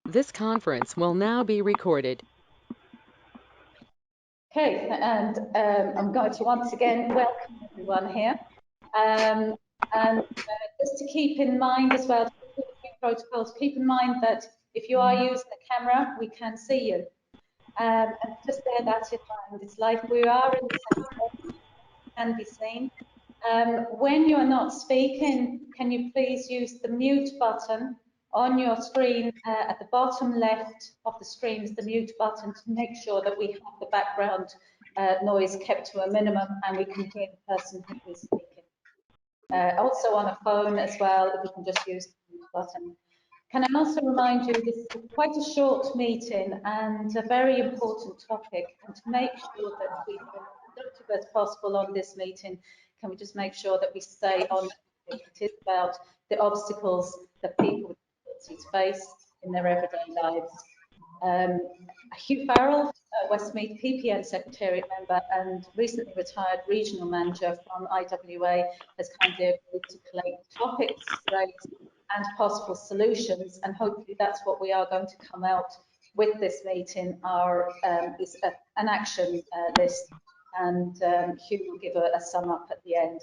This conference will now be recorded. Okay, and I'm going to once again welcome everyone here. Just to keep in mind as well, protocols, keep in mind that if you are using the camera, we can see you. And just bear that in mind. It's like we are in the same space, can be seen. When you are not speaking, can you please use the mute button on your screen? At the bottom left of the screen is the mute button to make sure that we have the background noise kept to a minimum and we can hear the person who is speaking. Also on a phone as well, if you can just use the mute button. Can I also remind you, this is quite a short meeting and a very important topic, and to make sure that we are as productive as possible on this meeting, can we just make sure that we stay on topic? It is about the obstacles that people with disabilities face in their everyday lives. Hugh Farrell, Westmeath PPN Secretariat member and recently retired regional manager from IWA, has kindly agreed to collate topics raised and possible solutions, and hopefully that's what we are going to come out with this meeting. Is an action list, and Hugh will give a sum up at the end.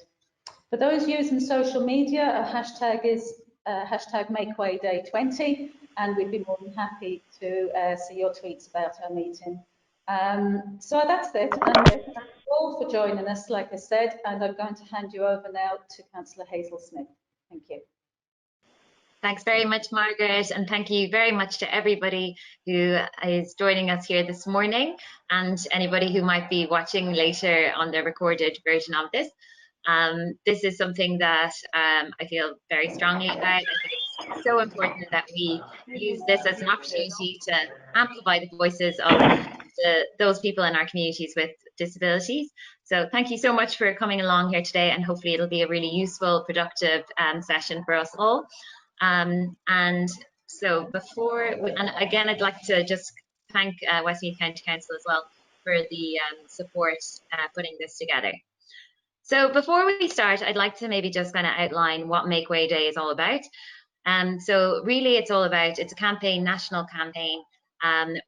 For those using social media, a hashtag is hashtag MakeWayDay20, and we'd be more than happy to see your tweets about our meeting. So that's it, and thank you all for joining us, like I said, and I'm going to hand you over now to Councillor Hazel Smith. Thank you. Thanks very much, Margaret, and thank you very much to everybody who is joining us here this morning and anybody who might be watching later on the recorded version of this. This is something that I feel very strongly about. I think it's so important that we use this as an opportunity to amplify the voices of those people in our communities with disabilities. So thank you so much for coming along here today, and hopefully it'll be a really useful, productive session for us all. And so and again, I'd like to just thank Westmeath County Council as well for the support putting this together. So before we start, I'd like to maybe just kind of outline what Make Way Day is all about. So really it's all about, it's a campaign, national campaign,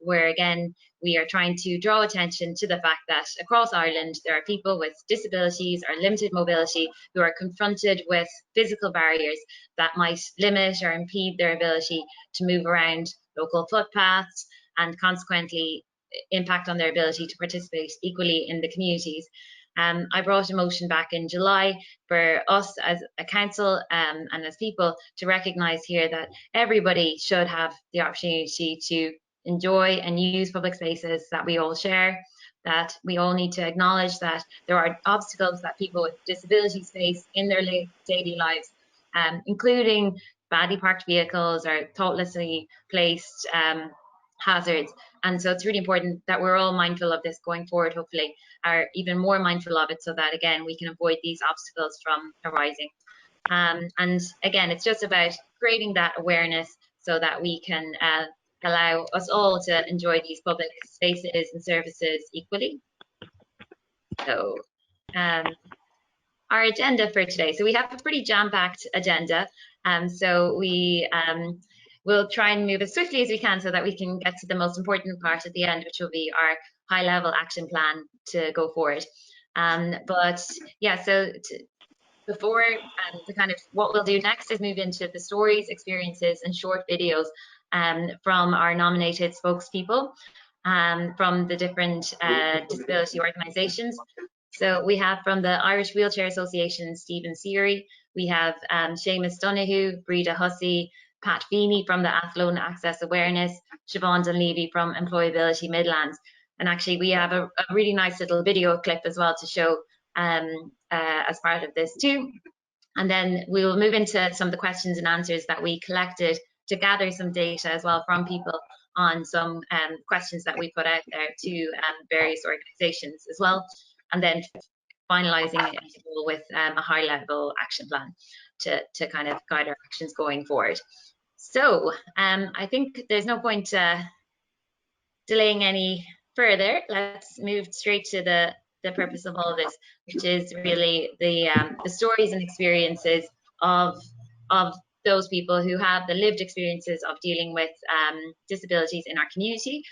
where again, we are trying to draw attention to the fact that across Ireland, there are people with disabilities or limited mobility who are confronted with physical barriers that might limit or impede their ability to move around local footpaths and consequently impact on their ability to participate equally in the communities. I brought a motion back in July for us as a council and as people to recognise here that everybody should have the opportunity to enjoy and use public spaces that we all share, that we all need to acknowledge that there are obstacles that people with disabilities face in their daily lives, including badly parked vehicles or thoughtlessly placed hazards. And so it's really important that we're all mindful of this going forward, hopefully, are even more mindful of it so that, again, we can avoid these obstacles from arising. And again, it's just about creating that awareness so that we can allow us all to enjoy these public spaces and services equally. So our agenda for today. So we have a pretty jam-packed agenda. So we we'll try and move as swiftly as we can so that we can get to the most important part at the end, which will be our high-level action plan to go forward. But yeah, so before the kind of what we'll do next is move into the stories, experiences, and short videos from our nominated spokespeople from the different disability organisations. So we have from the Irish Wheelchair Association, Stephen Seary. We have Seamus Donoghue, Breda Hussey, Pat Feeney from the Athlone Access Awareness, Siobhan Dunleavy from Employability Midlands. And actually we have a really nice little video clip as well to show as part of this too. And then we will move into some of the questions and answers that we collected to gather some data as well from people on some questions that we put out there to various organisations as well. And then finalising it with a high-level action plan to kind of guide our actions going forward. So I think there's no point delaying any further. Let's move straight to the purpose of all of this, which is really the stories and experiences of those people who have the lived experiences of dealing with disabilities in our community.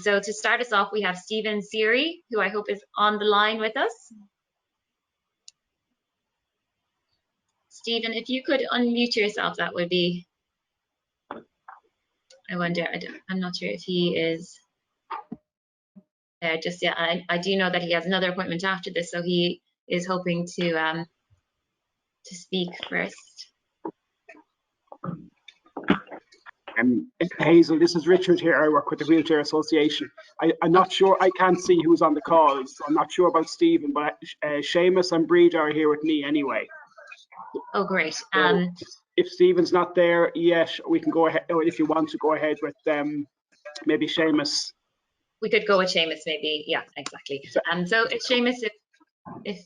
So to start us off, we have Stephen Seary, who I hope is on the line with us. Stephen, if you could unmute yourself, that would be, I wonder, I'm not sure if he is there just yet. I do know that he has another appointment after this, so he is hoping to speak first. Hazel, this is Richard here. I work with the Wheelchair Association. I'm not sure, I can't see who's on the call, so I'm not sure about Stephen, but Seamus and Breda are here with me anyway. Oh, great. So if Stephen's not there yet, we can go ahead, or if you want to go ahead with maybe Seamus. We could go with Seamus, maybe. Yeah, exactly. So it's Seamus, if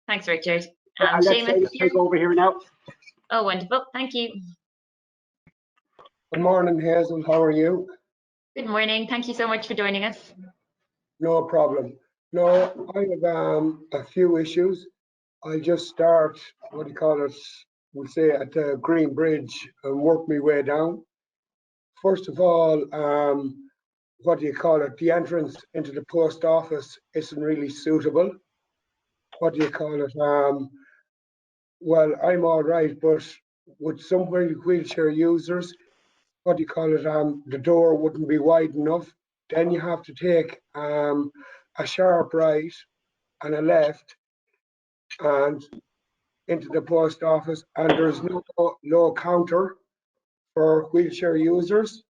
thanks, Richard. I'll let Seamus take over here now. Oh, wonderful. Thank you. Good morning, Hazel. How are you? Good morning. Thank you so much for joining us. No problem. No, I have a few issues. I'll just start, what do you call it, we'll say at the Green Bridge and work my way down. First of all, what do you call it, the entrance into the post office isn't really suitable. What do you call it? Well, I'm all right, but with some wheelchair users, what do you call it, the door wouldn't be wide enough. Then you have to take a sharp right and a left and into the post office, and there's no low counter for wheelchair users.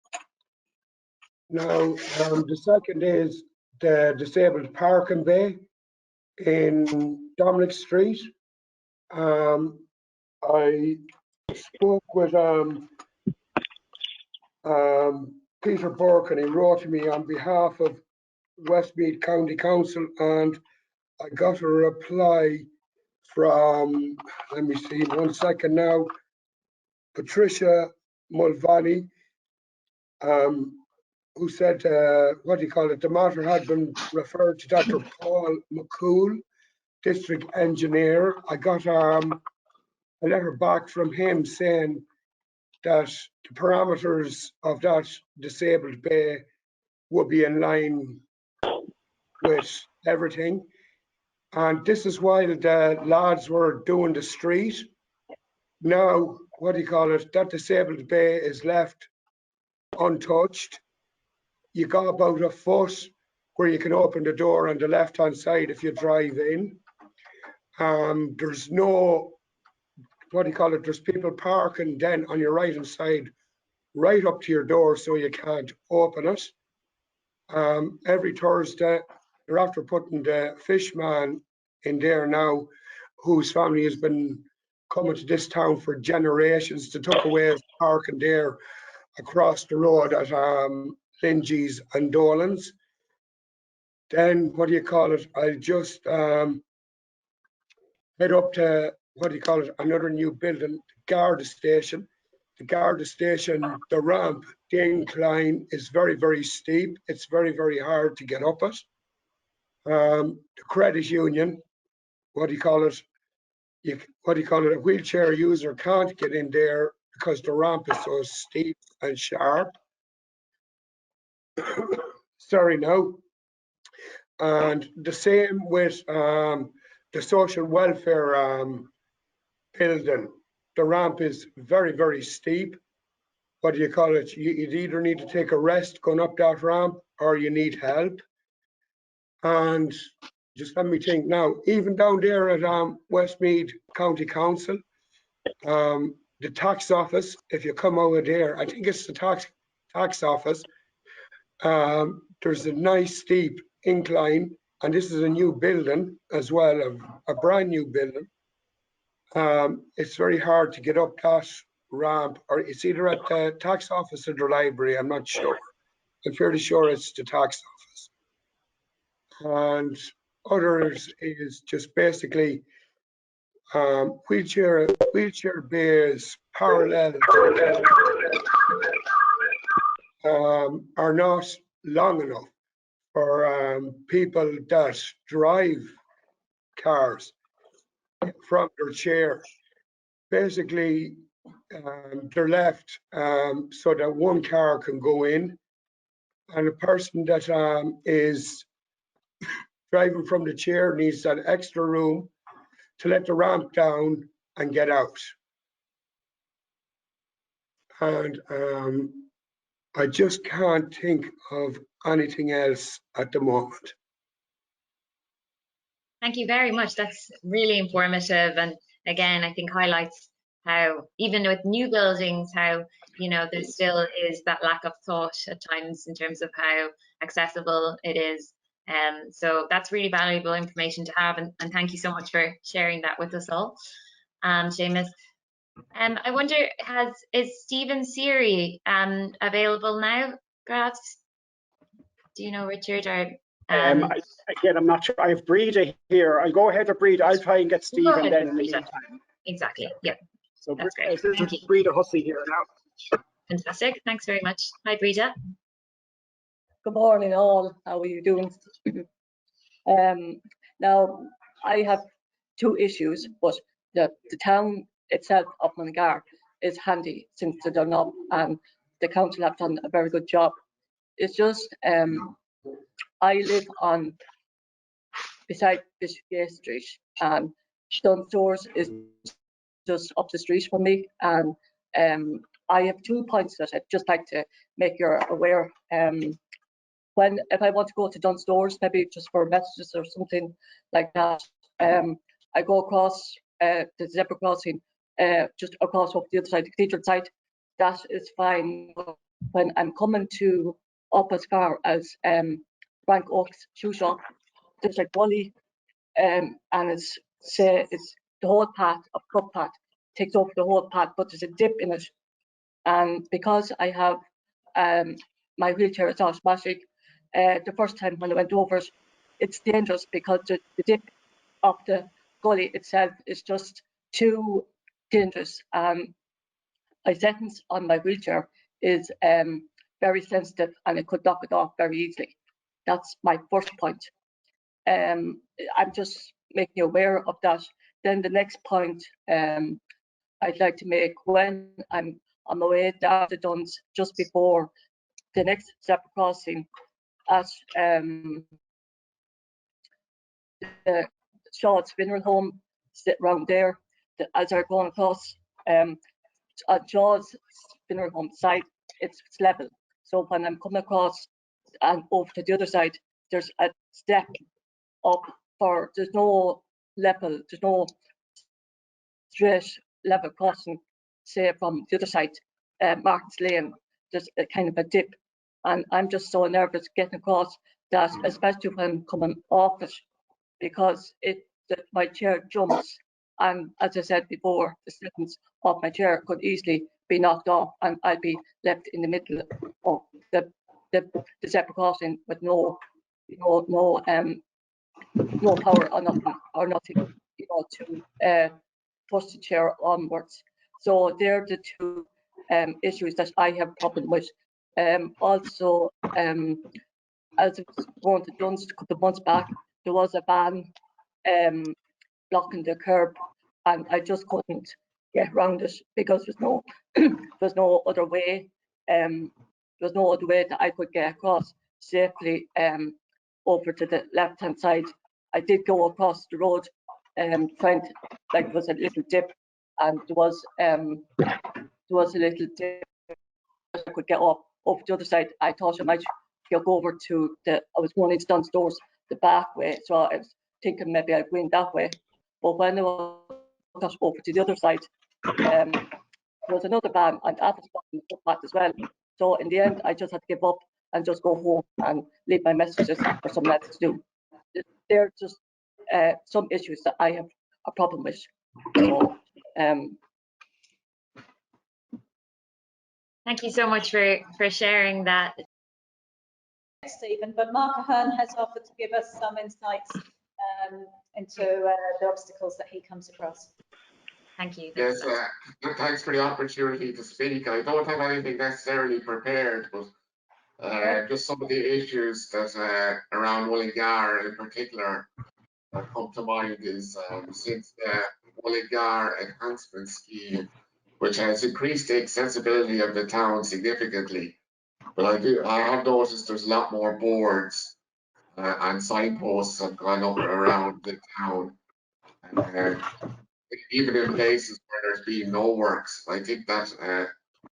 Now, the second is the disabled parking bay in Dominic Street. I spoke with Peter Burke, and he wrote to me on behalf of Westmeath County Council, and I got a reply from, let me see, 1 second now, Patricia Mulvaney, who said, what do you call it, the matter had been referred to Dr. Paul McCool, District Engineer. I got a letter back from him saying that the parameters of that disabled bay would be in line with everything. And this is why the lads were doing the street. Now, what do you call it, that disabled bay is left untouched. You got about a foot where you can open the door on the left-hand side if you drive in. There's no, what do you call it, there's people parking then on your right-hand side right up to your door, so you can't open it. Every Thursday, they're after putting the fishman in there now, whose family has been coming to this town for generations, to tuck away parking there across the road at Lingy's and Dolan's. Then, what do you call it, I'll just head up to, what do you call it, another new building, the Garda Station. The Garda Station, the ramp, the incline is very, very steep. It's very, very hard to get up it. The credit union, what do you call it, a wheelchair user can't get in there because the ramp is so steep and sharp. Sorry now. And the same with the social welfare building. The ramp is very, very steep. What do you call it? You'd either need to take a rest going up that ramp or you need help. And just let me think now, even down there at Westmeath County Council, the tax office, if you come over there, I think it's the tax office, there's a nice steep incline, and this is a new building as well, a brand new building. It's very hard to get up that ramp, or it's either at the tax office or the library, I'm not sure. I'm fairly sure it's the tax office. And others is just basically wheelchair bays parallel are not long enough for people that drive cars from their chair. Basically, they're left so that one car can go in, and a person that is driving from the chair needs that extra room to let the ramp down and get out. And I just can't think of anything else at the moment. Thank you very much. That's really informative, and again, I think highlights how even with new buildings, how there still is that lack of thought at times in terms of how accessible it is. So that's really valuable information to have, and thank you so much for sharing that with us all. Seamus, I wonder, is Stephen Seary available now, perhaps? Do you know, Richard? Or again, I'm not sure. I have Breda here. I'll go ahead with Breda. I'll try and get Stephen then in the meantime. Exactly. Yeah. So That's great. this Thank is you. Breda Hussey here now. Fantastic. Thanks very much. Hi, Breda. Good morning, all. How are you doing? Now, I have two issues, but the town itself of Mullingar is handy since they're done up, and the council have done a very good job. It's just I live on beside Bishop Gay Street, and Dunstores is just up the street from me, and I have 2 points that I'd just like to make you aware. If I want to go to Dunstores, maybe just for messages or something like that, I go across the zebra crossing, just across up the other side, the cathedral side. That is fine. When I'm coming to up as far as Frank Oak's shoe shop, there's a gully, and it's the whole path of Club Path takes over the whole path, but there's a dip in it, and because I have my wheelchair is automatic, the first time when I went over it, it's dangerous because the dip of the gully itself is just too dangerous. My settings on my wheelchair is very sensitive, and it could knock it off very easily. That's my first point. I'm just making you aware of that. Then the next point I'd like to make, when I'm on my way down the Duns, just before the next zebra crossing at the Shaw's Funeral Home, sit around there, as I'm going across at Shaw's Funeral Home side, it's level. So when I'm coming across and over to the other side, there's a step up there's no level, there's no straight level crossing, say from the other side, Martin's Lane, there's a kind of a dip, and I'm just so nervous getting across that, especially when I'm coming off it, because my chair jumps, and as I said before, the settings of my chair could easily be knocked off, and I'd be left in the middle of the zebra crossing with no power or nothing, to push the chair onwards. So they're the two issues that I have problem with. Also, as it was going to Duns a couple of months back, there was a ban blocking the curb, and I just couldn't get around it because there's no other way. There's no other way that I could get across safely over to the left-hand side. I did go across the road, trying to, there was a little dip, and there was a little dip. I could get up over the other side. I thought I might go over to I was going into Dunstores the back way, so I was thinking maybe I'd go in that way. But when I got over to the other side, there was another ban, and I was blocking the footpath as well. So in the end, I just had to give up and just go home and leave my messages for someone else to do. They're just some issues that I have a problem with. So, Thank you so much for sharing that. Stephen, but Mark Ahern has offered to give us some insights into the obstacles that he comes across. Thank you. Yes, thanks for the opportunity to speak. I don't have anything necessarily prepared, but just some of the issues that around Mullingar in particular come to mind is since the Mullingar enhancement scheme which has increased the accessibility of the town significantly. But I have noticed there's a lot more boards and signposts have gone up around the town. Even in places where there's been no works, I think that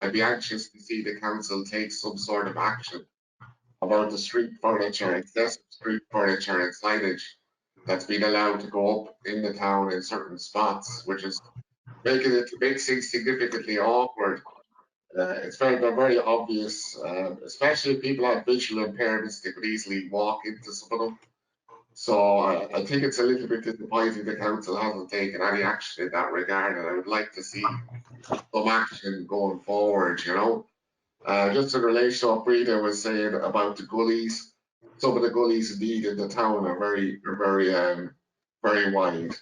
I'd be anxious to see the council take some sort of action about the street furniture, excessive street furniture and signage that's been allowed to go up in the town in certain spots, which is making things significantly awkward. It's very obvious, especially if people have visual impairments, they could easily walk into some of them. So I think it's a little bit disappointing the council hasn't taken any action in that regard, and I would like to see some action going forward, you know. Just in relation to what Breda was saying about the gullies, some of the gullies indeed in the town are very wide.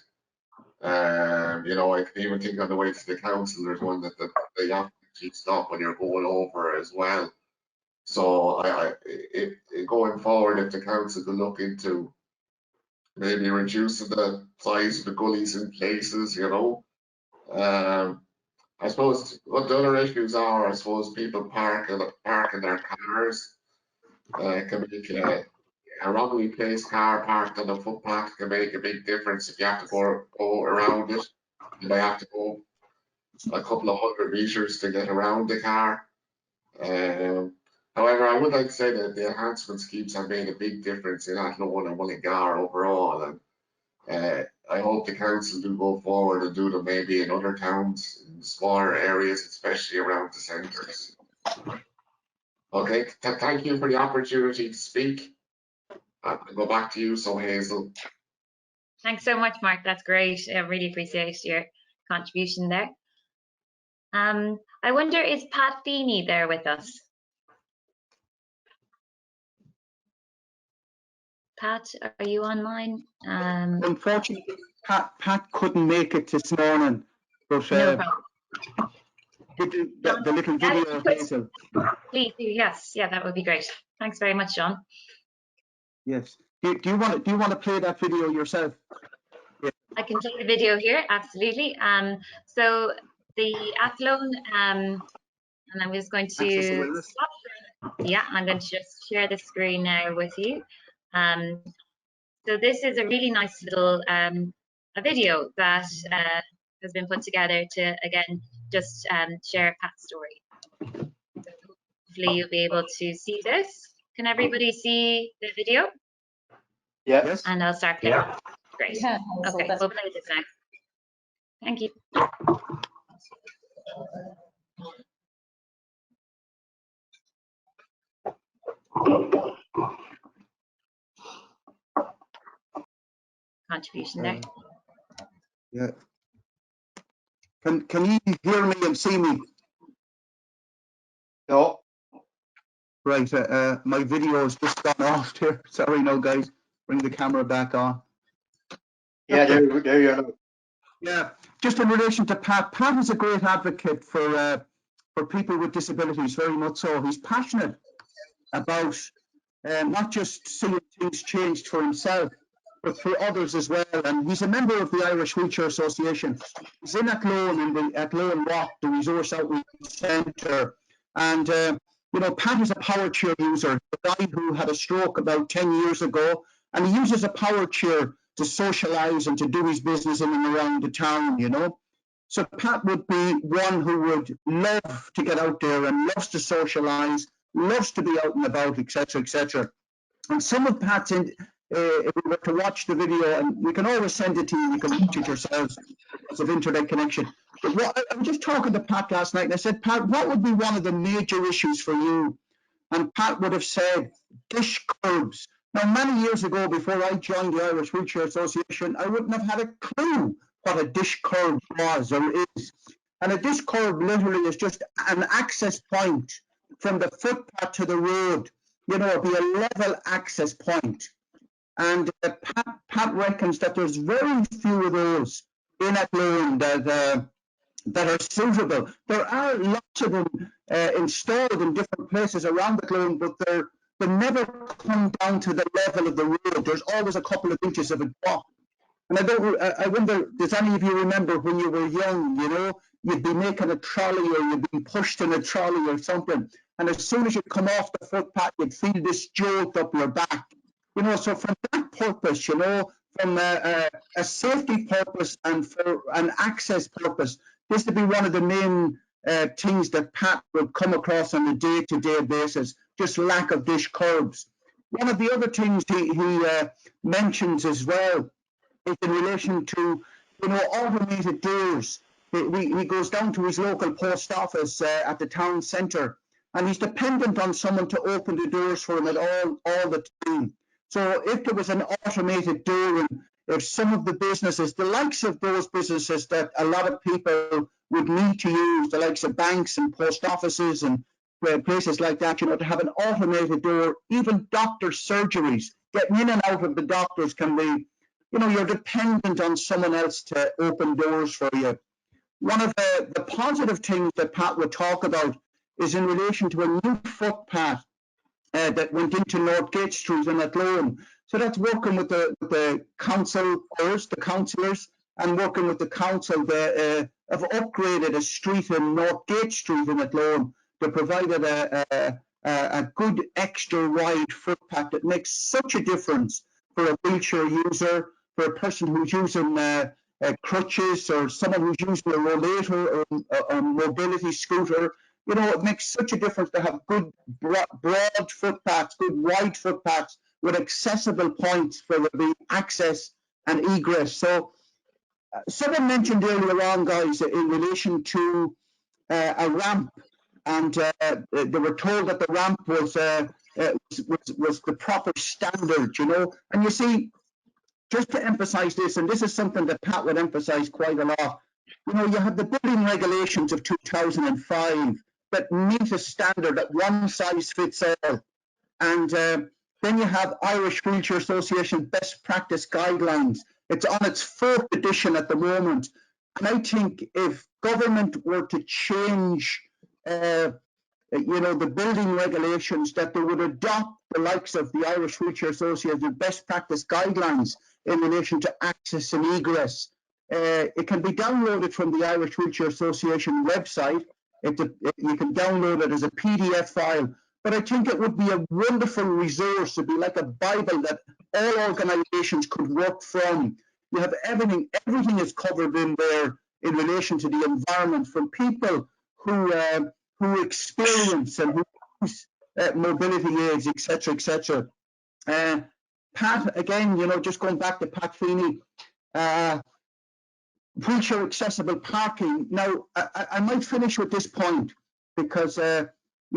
You know, I can even think on the way to the council, there's one that they have to stop when you're going over as well. So going forward, if the council could look into maybe reducing the size of the gullies in places, you know. I suppose what the other issues are, I suppose people parking their cars. Can make a wrongly placed car parked on a footpath can make a big difference if you have to go around it. You may have to go a couple of 100 meters to get around the car. However, I would like to say that the enhancement schemes have made a big difference in Athlone and Mullingar overall, and I hope the council do go forward and do them maybe in other towns, in smaller areas, especially around the centres. Okay, thank you for the opportunity to speak. I'll go back to you, so Hazel. Thanks so much, Mark. That's great. I really appreciate your contribution there. I wonder, is Pat Feeney there with us? Pat, are you online? Unfortunately, Pat couldn't make it this morning, but no problem. The little video, Hazel. Please do, yes, yeah, that would be great. Thanks very much, John. Yes. Do you want to play that video yourself? Yeah. I can play the video here, absolutely. So the Athlone, and I'm just going to stop. Yeah, I'm going to just share the screen now with you. So this is a really nice little a video that has been put together to, again, just share Pat's story. So hopefully you'll be able to see this. Can everybody see the video? Yes. And I'll start playing. Yeah. Great. Yeah, okay, we'll play this now. Thank you. Contribution there. Yeah. Can you hear me and see me? No. Right. My video has just gone off here. Sorry, no, guys. Bring the camera back on. Yeah, there you are. Yeah. Just in relation to Pat. Pat is a great advocate for people with disabilities. Very much so. He's passionate about not just seeing things changed for himself, but for others as well. And he's a member of the Irish Wheelchair Association. He's in Athlone, in the Athlone Rock, the Resource Outreach Centre. And, you know, Pat is a power chair user, a guy who had a stroke about 10 years ago, and he uses a power chair to socialise and to do his business in and around the town, you know. So Pat would be one who would love to get out there and loves to socialise, loves to be out and about, etc., etc. And some of Pat's, if we were to watch the video, and we can always send it to you, you can watch it yourselves because of internet connection. But I was just talking to Pat last night, and I said, Pat, what would be one of the major issues for you? And Pat would have said, dish curbs. Now, many years ago, before I joined the Irish Wheelchair Association, I wouldn't have had a clue what a dish curb was or is. And a dish curb literally is just an access point from the footpath to the road. You know, it'll be a level access point. And Pat reckons that there's very few of those in Athlone that are suitable. There are lots of them installed in different places around Athlone, but they never come down to the level of the road. There's always a couple of inches of a drop. And I wonder, does any of you remember when you were young, you know, you'd be making a trolley or you'd be pushed in a trolley or something, and as soon as you come off the footpath, you'd feel this jolt up your back. You know, so from that purpose, you know, from a safety purpose and for an access purpose, this would be one of the main things that Pat would come across on a day-to-day basis, just lack of dish curbs. One of the other things he mentions as well is in relation to, you know, automated doors. He goes down to his local post office at the town centre, and he's dependent on someone to open the doors for him at all the time. So if there was an automated door, and if some of the businesses, the likes of those businesses that a lot of people would need to use, the likes of banks and post offices and places like that, you know, to have an automated door, even doctor surgeries, getting in and out of the doctors can be, you know, you're dependent on someone else to open doors for you. One of the positive things that Pat would talk about is in relation to a new footpath that went into North Gate Street in Athlone. So that's working with the councillors, and working with the council. They have upgraded a street in North Gate Street in Athlone. They provided a good extra wide footpath that makes such a difference for a wheelchair user, for a person who's using crutches, or someone who's using a rollator or a mobility scooter. You know, it makes such a difference to have good broad footpaths, good wide footpaths with accessible points for the access and egress. So someone mentioned earlier on, guys, in relation to a ramp, and they were told that the ramp was the proper standard, you know. And you see, just to emphasize this, and this is something that Pat would emphasize quite a lot, you know, you have the building regulations of 2005 that meet a standard that one size fits all. And then you have Irish Wheelchair Association best practice guidelines. It's on its 4th edition at the moment. And I think if government were to change, you know, the building regulations, that they would adopt the likes of the Irish Wheelchair Association best practice guidelines in relation to access and egress. It can be downloaded from the Irish Wheelchair Association website. You can download it as a PDF file, but I think it would be a wonderful resource. It'd be like a Bible that all organisations could work from. You have everything is covered in there in relation to the environment, from people who experience and who use mobility aids, etc., etc. Pat, again, you know, just going back to Pat Feeney, wheelchair accessible parking. Now, I might finish with this point because, you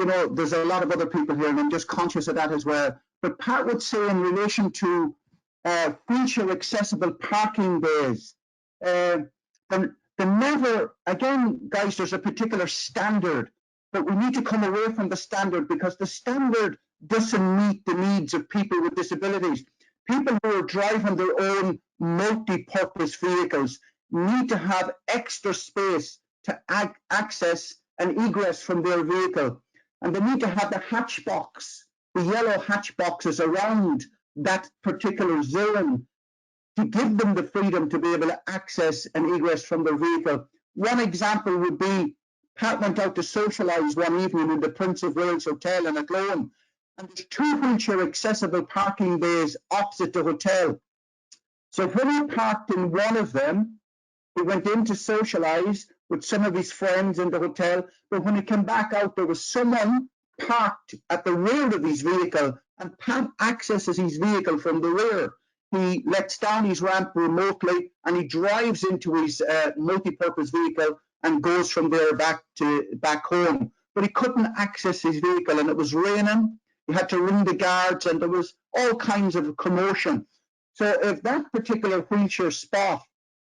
know, there's a lot of other people here and I'm just conscious of that as well. But Pat would say in relation to wheelchair accessible parking bays, the never, again, guys, there's a particular standard, but we need to come away from the standard because the standard doesn't meet the needs of people with disabilities. People who are driving their own multi-purpose vehicles need to have extra space to access and egress from their vehicle. And they need to have the hatch box, the yellow hatch boxes around that particular zone to give them the freedom to be able to access and egress from their vehicle. One example would be, Pat went out to socialise one evening in the Prince of Wales Hotel in Athlone, and there's 2 wheelchair accessible parking bays opposite the hotel. So when he parked in one of them, he went in to socialise with some of his friends in the hotel, but when he came back out, there was someone parked at the rear of his vehicle, and Pat accesses his vehicle from the rear. He lets down his ramp remotely and he drives into his multi-purpose vehicle and goes from there back home. But he couldn't access his vehicle and it was raining. He had to ring the guards and there was all kinds of commotion. So if that particular wheelchair spot,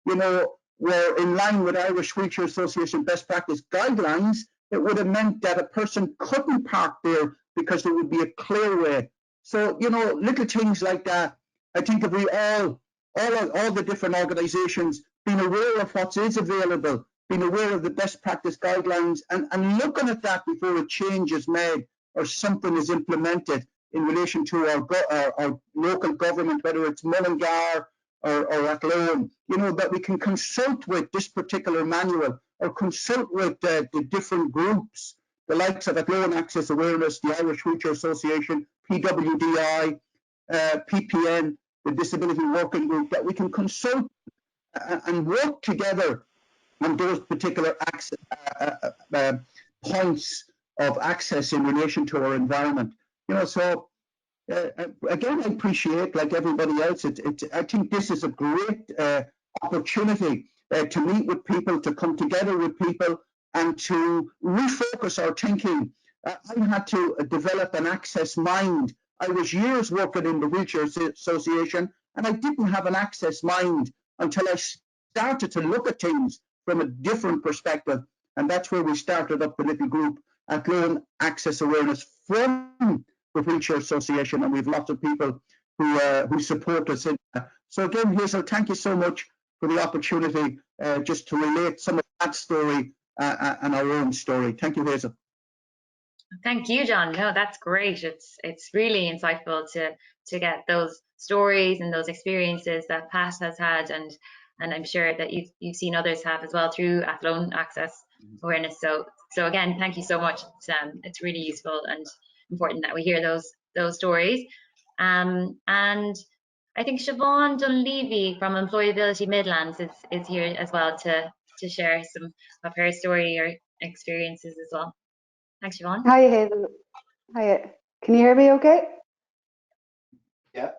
you know, were in line with Irish Wheelchair Association best practice guidelines, it would have meant that a person couldn't park there because there would be a clearway. So, you know, little things like that. I think if we all the different organisations being aware of what is available, being aware of the best practice guidelines and looking at that before a change is made or something is implemented in relation to our local government, whether it's Mullingar or at loan, you know, that we can consult with this particular manual or consult with the different groups, the likes of Athlone Access Awareness, the Irish Wheelchair Association, PWDI, PPN, the Disability Working Group, that we can consult and work together on those particular access, points of access in relation to our environment. You know, so again, I appreciate, like everybody else, I think this is a great opportunity to meet with people, to come together with people, and to refocus our thinking. I had to develop an access mind. I was years working in the Wheelchair Association, and I didn't have an access mind until I started to look at things from a different perspective. And that's where we started up the little group at Athlone Access Awareness from the Wheelchair Association, and we've lots of people who support us in that. So again, Hazel, thank you so much for the opportunity just to relate some of that story and our own story. Thank you, Hazel. Thank you, John. No, that's great. It's really insightful to get those stories and those experiences that Pat has had, and I'm sure that you've seen others have as well through Athlone Access Awareness. So again, thank you so much. It's really useful and important that we hear those stories. And I think Siobhan Dunleavy from Employability Midlands is here as well to share some of her story or experiences as well. Thanks, Siobhan. Hi, Hazel. Hi. Can you hear me okay? Yeah.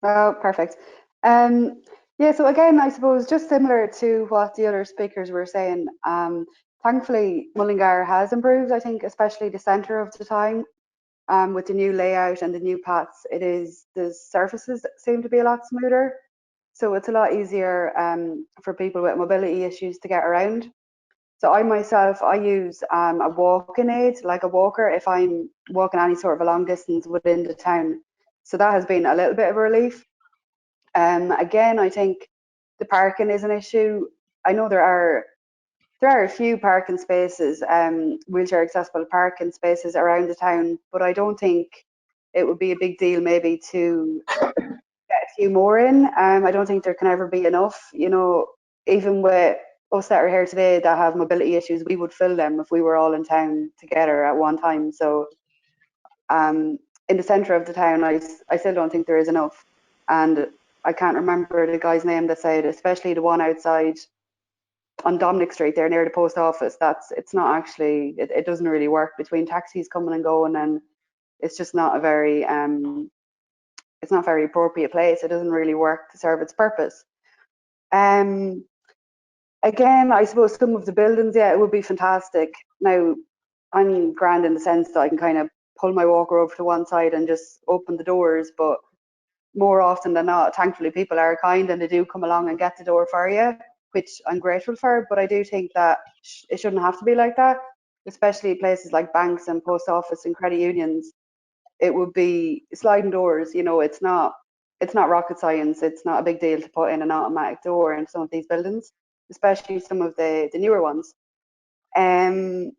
Oh, perfect. Yeah, so again, I suppose just similar to what the other speakers were saying, thankfully Mullingar has improved, I think, especially the centre of the town, with the new layout and the new paths. The surfaces seem to be a lot smoother, so it's a lot easier for people with mobility issues to get around. So I myself, I use a walking aid, like a walker, if I'm walking any sort of a long distance within the town. So that has been a little bit of a relief. Again, I think the parking is an issue. I know there are a few parking spaces, wheelchair accessible parking spaces around the town, but I don't think it would be a big deal maybe to get a few more in. I don't think there can ever be enough. You know, even with us that are here today that have mobility issues, we would fill them if we were all in town together at one time. So in the centre of the town, I still don't think there is enough. And I can't remember the guy's name that said, especially the one outside on Dominic Street there near the post office, it's not actually, it doesn't really work between taxis coming and going, and it's just not a very it's not a very appropriate place. It doesn't really work to serve its purpose. Again, I suppose some of the buildings, yeah, it would be fantastic. Now, I'm grand in the sense that I can kind of pull my walker over to one side and just open the doors, but more often than not, thankfully, people are kind and they do come along and get the door for you, which I'm grateful for. But I do think that it shouldn't have to be like that, especially places like banks and post office and credit unions. It would be sliding doors. You know, it's not rocket science. It's not a big deal to put in an automatic door in some of these buildings, especially some of the newer ones. The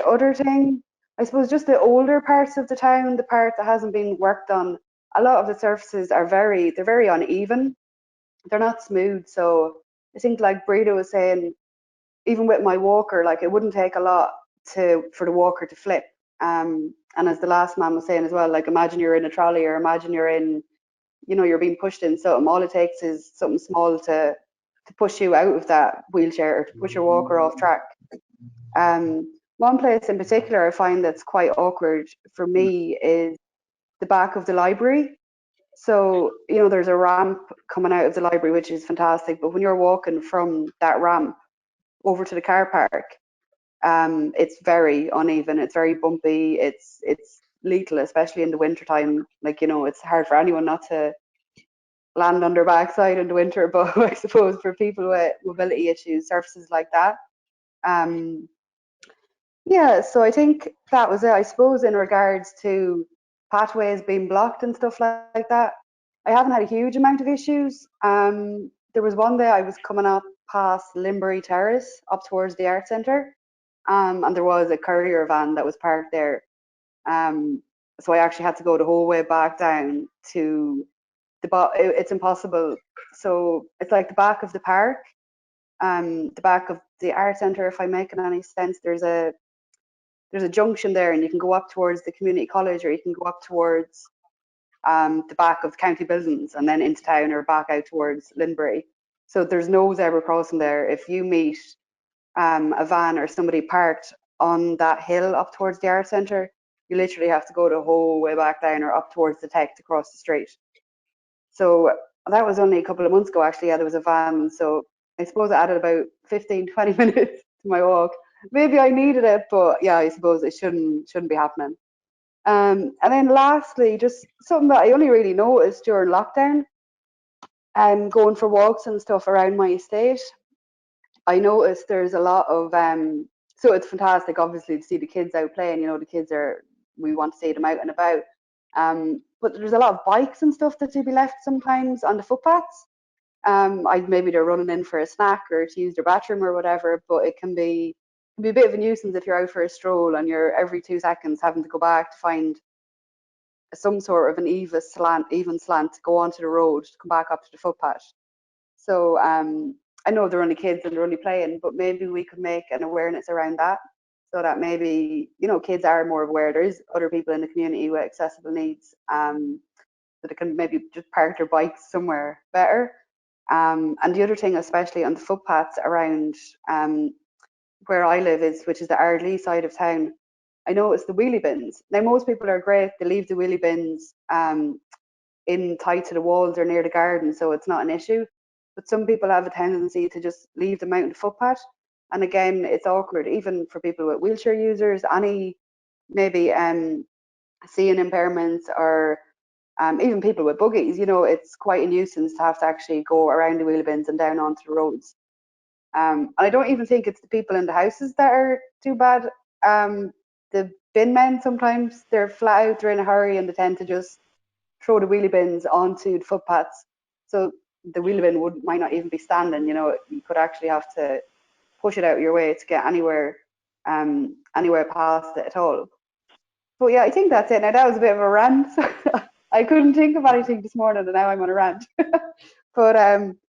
other thing, I suppose, just the older parts of the town, the part that hasn't been worked on, a lot of the surfaces are they're very uneven. They're not smooth. So I think, like Breda was saying, even with my walker, like it wouldn't take a lot for the walker to flip. And as the last man was saying as well, like imagine you're in a trolley, or imagine you're in, you know, you're being pushed in something. All it takes is something small to push you out of that wheelchair, or to push your walker off track. One place in particular I find that's quite awkward for me is the back of the library. So, you know, there's a ramp coming out of the library, which is fantastic. But when you're walking from that ramp over to the car park, it's very uneven. It's very bumpy. It's lethal, especially in the winter time. Like, you know, it's hard for anyone not to land on their backside in the winter. But I suppose for people with mobility issues, surfaces like that. Yeah, so I think that was it. I suppose in regards to pathways being blocked and stuff like that, I haven't had a huge amount of issues. There was one day I was coming up past Limbury Terrace up towards the art centre, and there was a courier van that was parked there. So I actually had to go the whole way back down to it's impossible. So it's like the back of the park, the back of the art centre, if I'm making any sense. There's a junction there, and you can go up towards the community college, or you can go up towards the back of county buildings and then into town, or back out towards Linbury. So there's no zebra crossing there. If you meet a van or somebody parked on that hill up towards the art centre, you literally have to go the whole way back down or up towards the tech to cross the street. So that was only a couple of months ago, actually. Yeah, there was a van. So I suppose it added about 15, 20 minutes to my walk. Maybe I needed it, but yeah, I suppose it shouldn't be happening. And then lastly, just something that I only really noticed during lockdown, going for walks and stuff around my estate. I noticed there's a lot of so it's fantastic, obviously, to see the kids out playing. You know, the kids we want to see them out and about. But there's a lot of bikes and stuff that do be left sometimes on the footpaths. Maybe they're running in for a snack or to use their bathroom or whatever. But it can be a bit of a nuisance if you're out for a stroll and you're every 2 seconds having to go back to find some sort of an even slant to go onto the road to come back up to the footpath. So I know they're only kids and they're only playing, but maybe we could make an awareness around that, so that maybe, you know, kids are more aware there is other people in the community with accessible needs, so they can maybe just park their bikes somewhere better. And the other thing, especially on the footpaths around where I live, which is the Ardlee side of town, I know it's the wheelie bins. Now, most people are great, they leave the wheelie bins in tight to the walls or near the garden, so it's not an issue. But some people have a tendency to just leave them out in the footpath. And again, it's awkward, even for people with wheelchair users, any maybe seeing impairments, or even people with buggies. You know, it's quite a nuisance to have to actually go around the wheelie bins and down onto the roads. And I don't even think it's the people in the houses that are too bad. The bin men, sometimes they're flat out, they're in a hurry, and they tend to just throw the wheelie bins onto the footpaths. So the wheelie bin might not even be standing. You know, you could actually have to push it out of your way to get anywhere past it at all. But yeah, I think that's it. Now, that was a bit of a rant. I couldn't think of anything this morning, and now I'm on a rant. But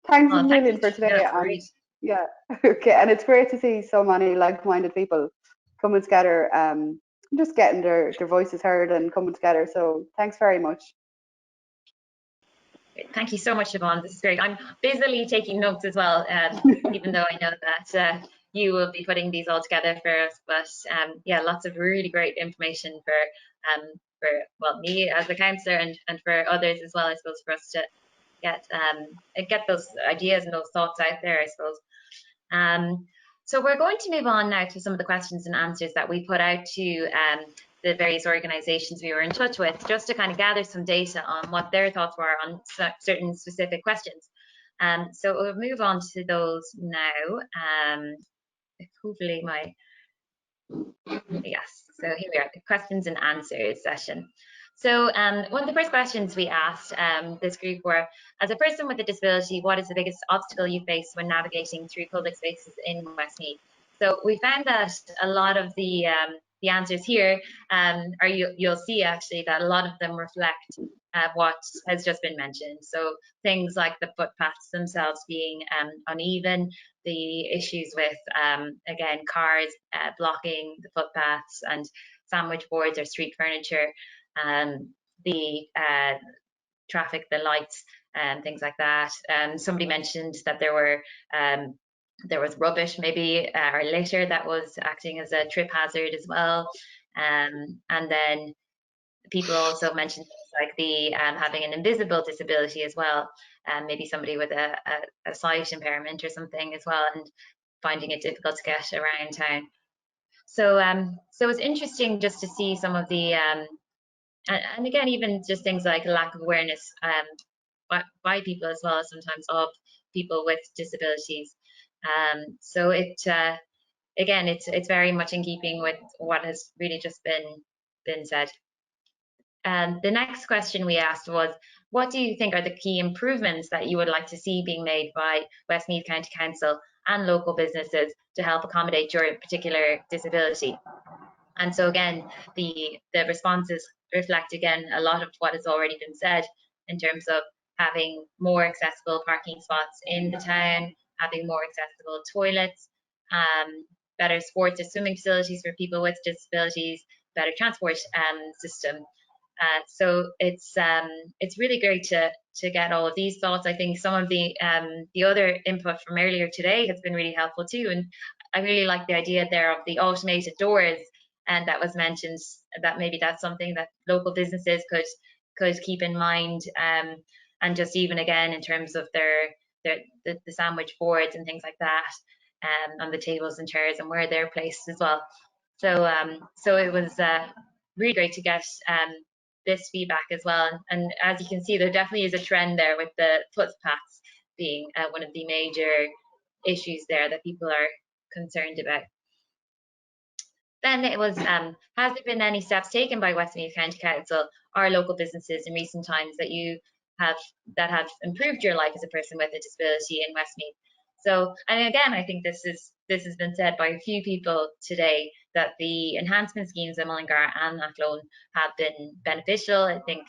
thanks a million for today. And yeah, okay, and it's great to see so many like-minded people coming together, just getting their voices heard and coming together. So thanks very much. Thank you so much, Siobhan. This is great. I'm busily taking notes as well, even though I know that you will be putting these all together for us. But yeah, lots of really great information for well, me as a councillor, and for others as well, I suppose, for us to get those ideas and those thoughts out there, I suppose. So we're going to move on now to some of the questions and answers that we put out to the various organisations we were in touch with, just to kind of gather some data on what their thoughts were on certain specific questions. So we'll move on to those now. Hopefully yes, so here we are, the questions and answers session. So one of the first questions we asked this group were, as a person with a disability, what is the biggest obstacle you face when navigating through public spaces in Westmead? So we found that a lot of the answers here you'll see actually that a lot of them reflect what has just been mentioned. So things like the footpaths themselves being uneven, the issues with again, cars blocking the footpaths, and sandwich boards or street furniture, the traffic, the lights, and things like that. Somebody mentioned that there was rubbish maybe or litter that was acting as a trip hazard as well. And then people also mentioned things like the having an invisible disability as well, maybe somebody with a sight impairment or something as well, and finding it difficult to get around town. So so it's interesting just to see some of the and again, even just things like lack of awareness by people as well, sometimes, of people with disabilities. So it again, it's very much in keeping with what has really just been said. The next question we asked was, what do you think are the key improvements that you would like to see being made by Westmeath County Council and local businesses to help accommodate your particular disability? And so again, the responses reflect again a lot of what has already been said in terms of having more accessible parking spots in the town, having more accessible toilets, better sports or swimming facilities for people with disabilities, better transport system. So it's really great to get all of these thoughts. I think some of the other input from earlier today has been really helpful too, and I really like the idea there of the automated doors, and that was mentioned, that maybe that's something that local businesses could keep in mind, and just even again in terms of the sandwich boards and things like that, on the tables and chairs and where they're placed as well. So it was really great to get this feedback as well. And as you can see, there definitely is a trend there with the footpaths being one of the major issues there that people are concerned about. Then it was, has there been any steps taken by Westmeath County Council or local businesses in recent times that have improved your life as a person with a disability in Westmeath? So, and again, I think this has been said by a few people today, that the enhancement schemes in Mullingar and Athlone have been beneficial. I think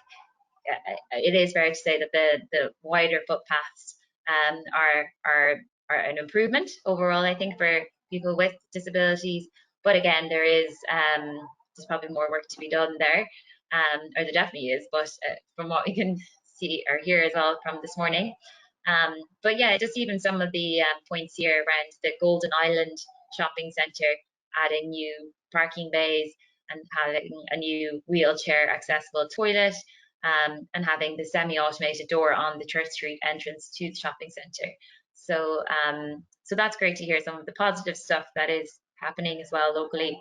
it is fair to say that the wider footpaths are an improvement overall, I think, for people with disabilities. But again, there's probably more work to be done there, or there definitely is. But from what we can see or hear as well from this morning, but yeah, just even some of the points here around the Golden Island shopping centre, adding new parking bays and having a new wheelchair accessible toilet, and having the semi-automated door on the Church Street entrance to the shopping centre. So so that's great to hear some of the positive stuff that is happening as well locally,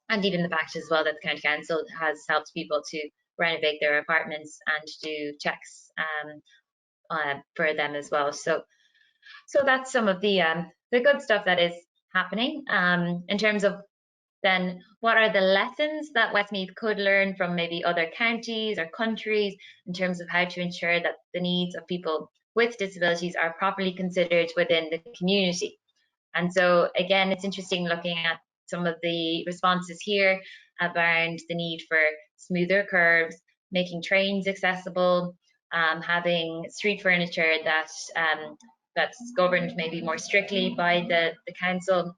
and even the fact as well that the County Council has helped people to renovate their apartments and do checks for them as well. So that's some of the good stuff that is happening. In terms of then what are the lessons that Westmeath could learn from maybe other counties or countries in terms of how to ensure that the needs of people with disabilities are properly considered within the community? And so again, it's interesting looking at some of the responses here around the need for smoother curbs, making trains accessible, having street furniture that's governed maybe more strictly by the council.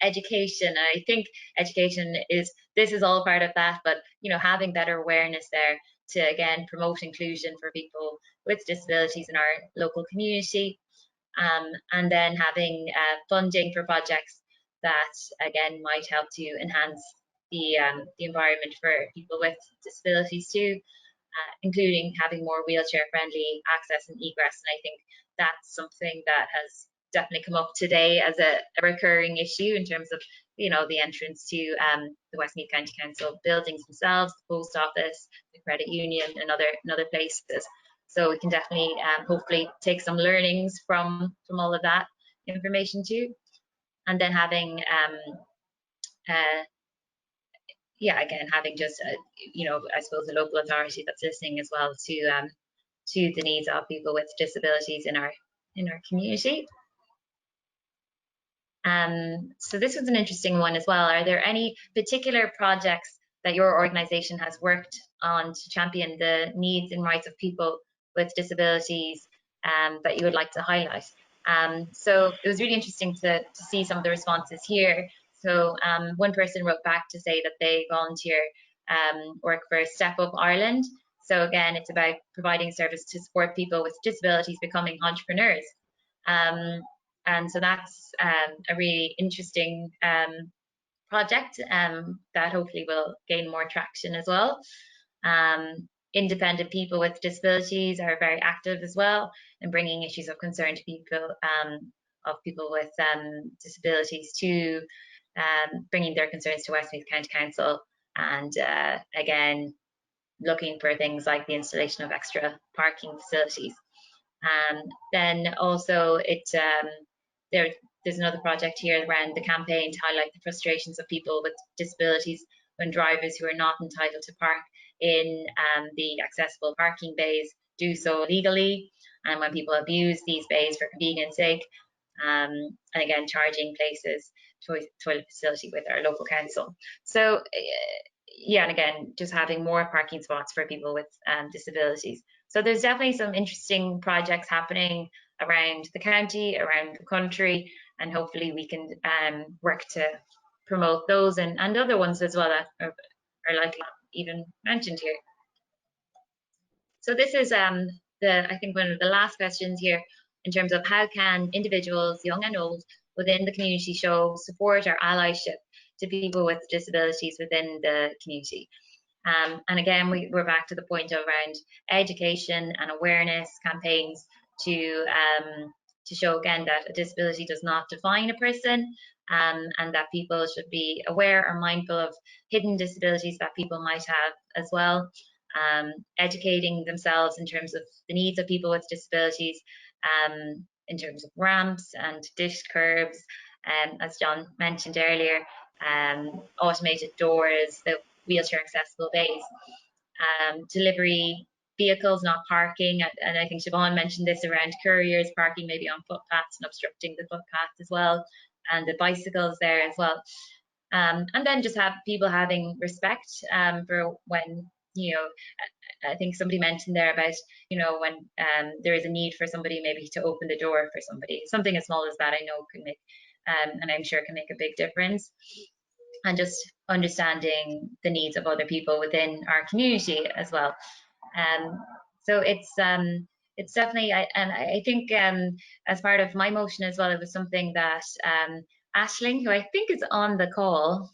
Education, I think education is all part of that, but having better awareness there to again promote inclusion for people with disabilities in our local community, and then having funding for projects that again might help to enhance the environment for people with disabilities too, including having more wheelchair friendly access and egress. And I think that's something that has definitely come up today as a recurring issue in terms of the entrance to the Westmeath County Council buildings themselves, the post office, the credit union, and other places. So we can definitely hopefully take some learnings from all of that information too, and then having again having just I suppose a local authority that's listening as well to the needs of people with disabilities in our community. So this was an interesting one as well. Are there any particular projects that your organisation has worked on to champion the needs and rights of people with disabilities that you would like to highlight? So it was really interesting to see some of the responses here. So one person wrote back to say that they volunteer work for Step Up Ireland. So again, it's about providing service to support people with disabilities becoming entrepreneurs. And so that's a really interesting project that hopefully will gain more traction as well. Independent people with disabilities are very active as well in bringing issues of concern to people with disabilities to bringing their concerns to Westmeath County Council, and again looking for things like the installation of extra parking facilities. Then also there's another project here around the campaign to highlight the frustrations of people with disabilities when drivers who are not entitled to park in the accessible parking bays do so illegally, and when people abuse these bays for convenience sake, and again charging places toilet facility with our local council. So yeah, and again just having more parking spots for people with disabilities So there's definitely some interesting projects happening around the county, around the country, and hopefully we can work to promote those and other ones as well that are likely even mentioned here. So this is I think one of the last questions here in terms of how can individuals, young and old, within the community show support or allyship to people with disabilities within the community. And again, we're back to the point around education and awareness campaigns to show again that a disability does not define a person, and that people should be aware or mindful of hidden disabilities that people might have as well. Educating themselves in terms of the needs of people with disabilities, in terms of ramps and disc curbs, as John mentioned earlier, automated doors, the wheelchair accessible bays, delivery vehicles not parking, and I think Siobhan mentioned this around couriers parking maybe on footpaths and obstructing the footpath as well, and the bicycles there as well. And then just have people having respect for when, you know, I think somebody mentioned there about, you know, when there is a need for somebody maybe to open the door for somebody. Something as small as that I know can make, and I'm sure can make a big difference. And just understanding the needs of other people within our community as well. So it's definitely, I think as part of my motion as well, it was something that Aisling, who I think is on the call.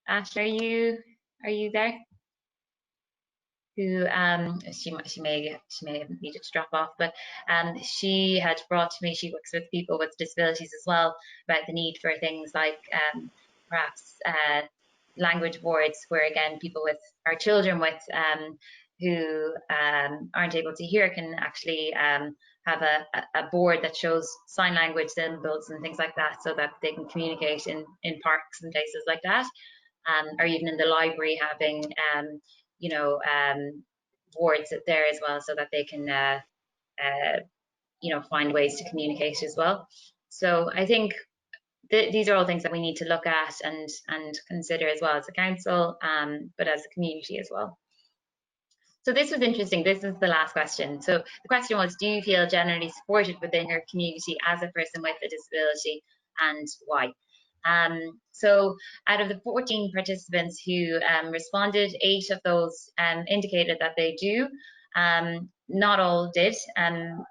Ash, are you there? Who she may have needed to drop off, but she had brought to me, she works with people with disabilities as well, about the need for things like perhaps language boards, where again people with, our children with who aren't able to hear can actually have a board that shows sign language symbols and things like that, so that they can communicate in parks and places like that, or even in the library having you know, boards there as well, so that they can you know, find ways to communicate as well. So I think these are all things that we need to look at and consider as well as a council, but as a community as well. So this was interesting. This is the last question. So the question was, do you feel generally supported within your community as a person with a disability, and why? So out of the 14 participants who responded, 8 of those indicated that they do. Not all did.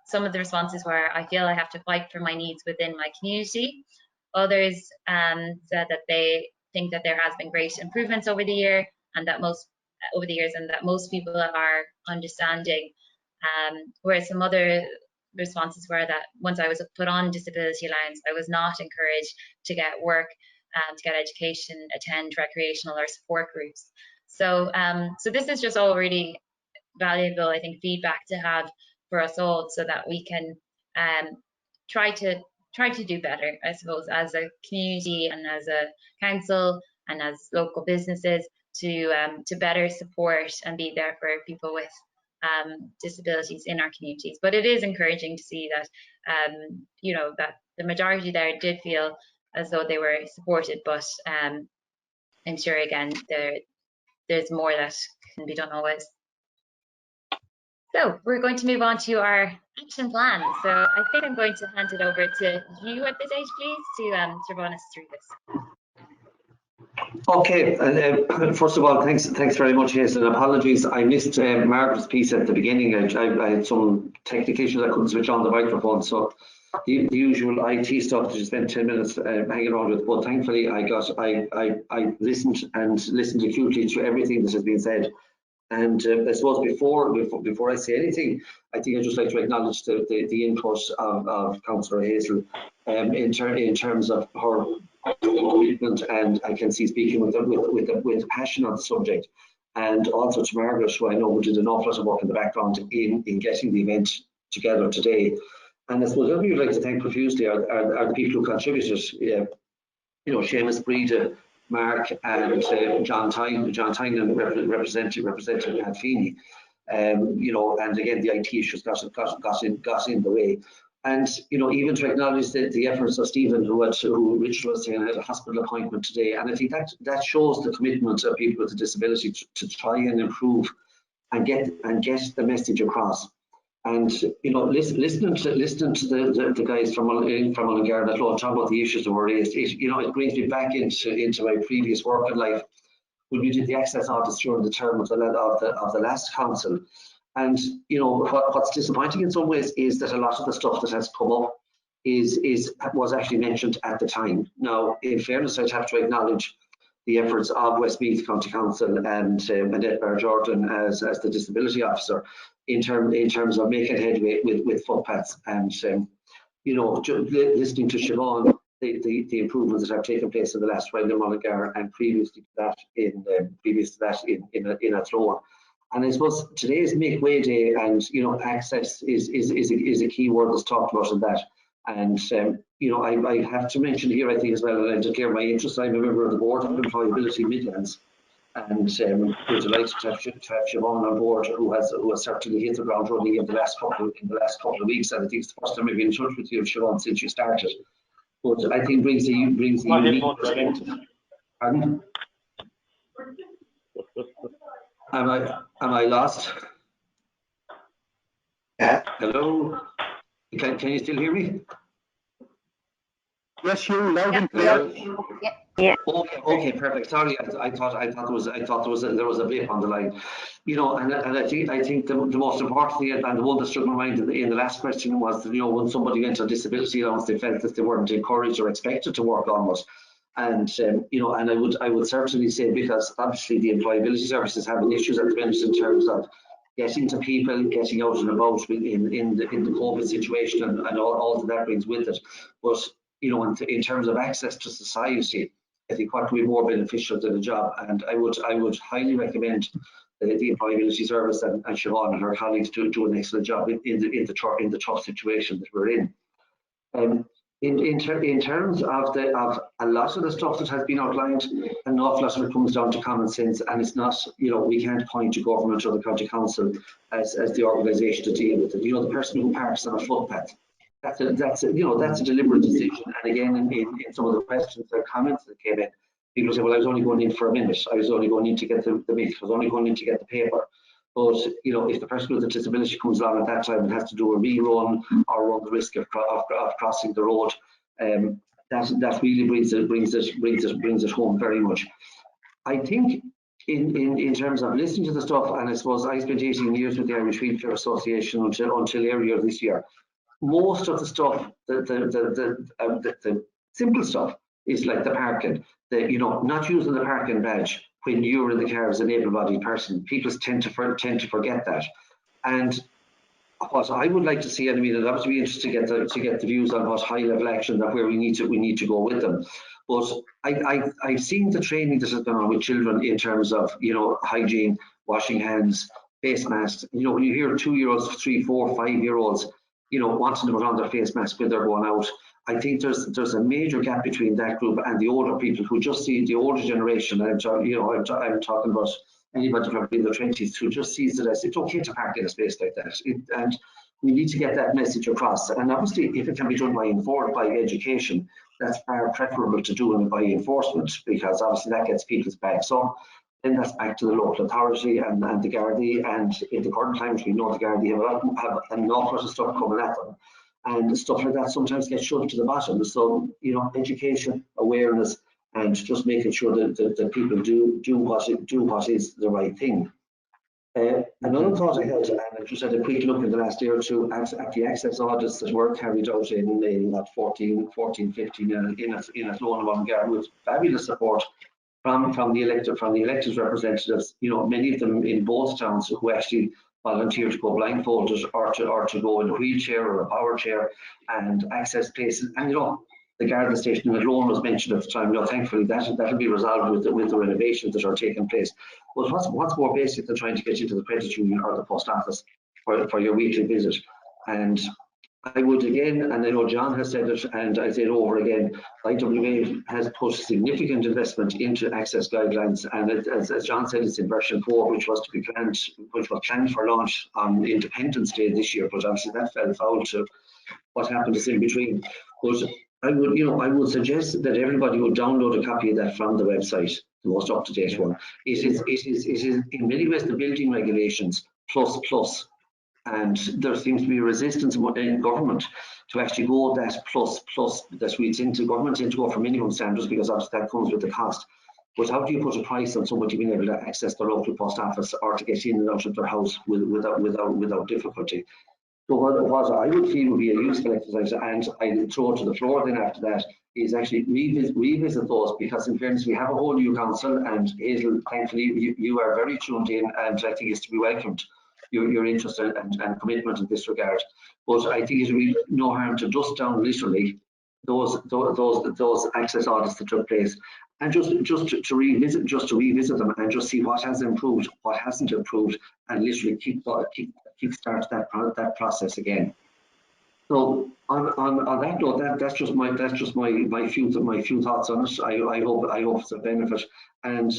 Some of the responses were, I feel I have to fight for my needs within my community. Others said that they think that there has been great improvements over the year, and that most people are understanding. Whereas some other responses were that once I was put on disability allowance, I was not encouraged to get work, to get education, attend recreational or support groups. So so this is just all really valuable, I think, feedback to have for us all, so that we can try to do better, I suppose, as a community and as a council and as local businesses, to better support and be there for people with disabilities in our communities. But it is encouraging to see that you know, that the majority there did feel as though they were supported, but I'm sure again there's more that can be done always. So we're going to move on to our action plan. So I think I'm going to hand it over to you at this stage, please, to run us through this. Okay, first of all, thanks very much, Hazel, and apologies, I missed Margaret's piece at the beginning. I had some technical issues, I couldn't switch on the microphone, so the usual IT stuff, just spent 10 minutes hanging around with, but thankfully I listened acutely to everything that has been said. And I suppose before I say anything, I think I'd just like to acknowledge the input of Councillor Hazel in terms of her commitment, and I can see speaking with passion on the subject, and also to Margaret, who I know did an awful lot of work in the background in getting the event together today. And I suppose what we would like to thank profusely are the people who contributed. You know, Seamus, Breda, Mark, and John Tynan, representing Pat Feeney. You know, and again, the IT issues got in the way. And you know, even to acknowledge the efforts of Stephen, who Richard was saying had a hospital appointment today, and I think that shows the commitment of people with a disability to try and improve and get the message across. And listening to the guys from Mullingar that talk about the issues that were raised, it brings me back into my previous working life when we did the access audits during the term of the last council. And what's disappointing in some ways is that a lot of the stuff that has come up was actually mentioned at the time. Now, in fairness, I'd have to acknowledge the efforts of Westmeath County Council and Annette Barr-Jordan as the disability officer in terms of making headway with footpaths, and listening to Siobhan, the improvements that have taken place in the last while in Mullingar and previous to that in Athlone. And I suppose today's Make Way Day, and access is a key word that's talked about in that. And I have to mention here, I think as well, and I declare my interest. I'm a member of the board of Employability Midlands, and we're delighted to have Siobhan on board, who has certainly hit the ground running in the last couple of weeks. And I think it's the first time I've been in touch with you, Siobhan, since you started. But I think brings a unique perspective. Pardon? Am I lost? Yeah. Hello. Can you still hear me? Yes, you loud and clear. Yeah. Okay, perfect. Sorry, I thought there was a blip on the line. And I think the most important thing, and the one that struck my mind in the last question was, when somebody went on disability allowance, they felt that they weren't encouraged or expected to work on it. And and I would certainly say, because obviously the employability services have issues at the minute in terms of getting to people, getting out and about in the COVID situation, and all that brings with it. But in terms of access to society, I think what could be more beneficial than a job, and I would highly recommend the employability service and Siobhan and her colleagues do an excellent job in the tough situation that we're in. In terms of a lot of the stuff that has been outlined, an awful lot of it comes down to common sense, and it's not, we can't point to government or the county council as the organisation to deal with it. The person who parks on a footpath, that's a deliberate decision. And again, in some of the questions or comments that came in, people say, well, I was only going in for a minute, I was only going in to get the milk, I was only going in to get the paper. But if the person with a disability comes along at that time and has to do a rerun or run the risk of crossing the road, that really brings it home very much. I think in terms of listening to the stuff, and I suppose I spent 18 years with the Irish Wheelchair Association until earlier this year. Most of the stuff, the simple stuff, is like the parking. Not using the parking badge when you're in the car as an able-bodied person. People tend to forget that. And what I would like to see, and I mean, I'd have to be interested to get the views on what high-level action that where we need to go with them. But I've seen the training that has gone on with children in terms of hygiene, washing hands, face masks. When you hear 2-year-olds, 3, 4, 5-year-olds, wanting to put on their face mask when they're going out, I think there's a major gap between that group and the older people who just see the older generation. I'm talking about anybody probably in their 20s who just sees it as it's okay to park in a space like that. And we need to get that message across. And obviously, if it can be done by education, that's far preferable to doing it by enforcement, because obviously that gets people's backs up. Then that's back to the local authority and the Gardaí. And in the current times, we know the Gardaí have an awful lot of stuff coming at them. And stuff like that sometimes gets shoved to the bottom. So, education, awareness, and just making sure that people do what is the right thing. Another thought I had, and I just had a quick look in the last year or two at the access audits that were carried out in 14, 15 in Athlone and Mullingar, with fabulous support from the elected representatives. Many of them in both towns who actually volunteer to go blindfolded or to go in a wheelchair or a power chair and access places. And the Garda station in Athlone was mentioned at the time. Thankfully that'll be resolved with the renovations that are taking place. But what's more basic than trying to get into the credit union or the post office for your weekly visit? And I would again, and I know John has said it, and I say it over again, IWA has put significant investment into access guidelines, and as John said, it's in version 4, which was planned for launch on Independence Day this year, but obviously that fell foul to what happened in between. But I would suggest that everybody would download a copy of that from the website, the most up-to-date one. It is in many ways the building regulations plus, and there seems to be a resistance in government to actually go that plus that we tend to go for minimum standards, because obviously that comes with the cost. But how do you put a price on somebody being able to access their local post office or to get in and out of their house without difficulty? So what I would feel would be a useful exercise, and I'd throw to the floor then after that, is actually revisit those, because in fairness we have a whole new council, and Hazel, thankfully you are very tuned in, and I think it's to be welcomed, your interest and commitment in this regard. But I think it would be no harm to dust down literally those access audits that took place, and just to revisit them and just see what has improved, what hasn't improved, and literally kickstart that process again. So on that note, that's just my few thoughts on it. I hope it's a benefit, and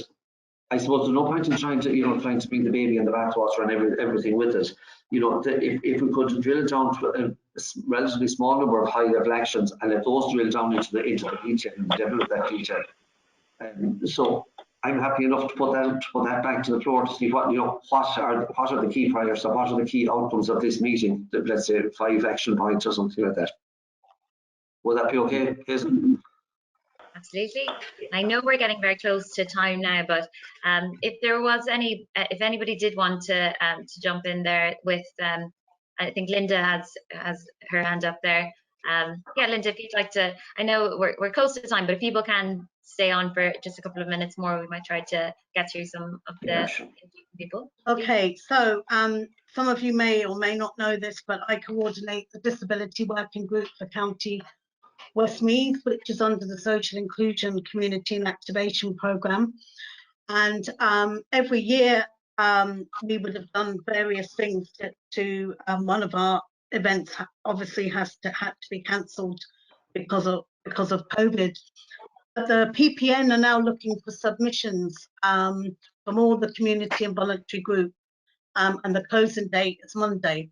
I suppose there's no point in trying to bring the baby in the bathwater and everything with it. If we could drill down to a relatively small number of high-level actions and let those drill down into the detail and the devil of that detail. So I'm happy enough to put that back to the floor to see what are the key priorities, or what are the key outcomes of this meeting. Let's say 5 action points or something like that. Would that be okay, Hazel? Absolutely. I know we're getting very close to time now, but if anybody did want to jump in there with, I think Linda has her hand up there. Yeah, Linda, if you'd like to, I know we're close to time, but if people can stay on for just a couple of minutes more, we might try to get through some of the people. Okay, so some of you may or may not know this, but I coordinate the Disability Working Group for County Westmeath, which is under the Social Inclusion Community and Activation Programme. And every year we would have done various things to one of our events obviously had to be cancelled because of COVID. But the PPN are now looking for submissions from all the community and voluntary group, and the closing date is Monday.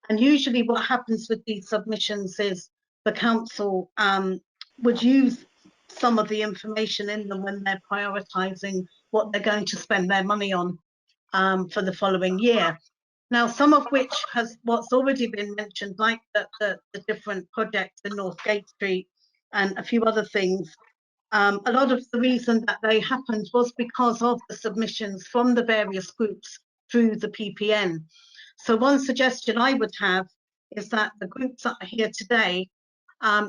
And usually what happens with these submissions is the council would use some of the information in them when they're prioritising what they're going to spend their money on for the following year. Now, some of which has what's already been mentioned, like the different projects in North Gate Street and a few other things. A lot of the reason that they happened was because of the submissions from the various groups through the PPN. So one suggestion I would have is that the groups that are here today,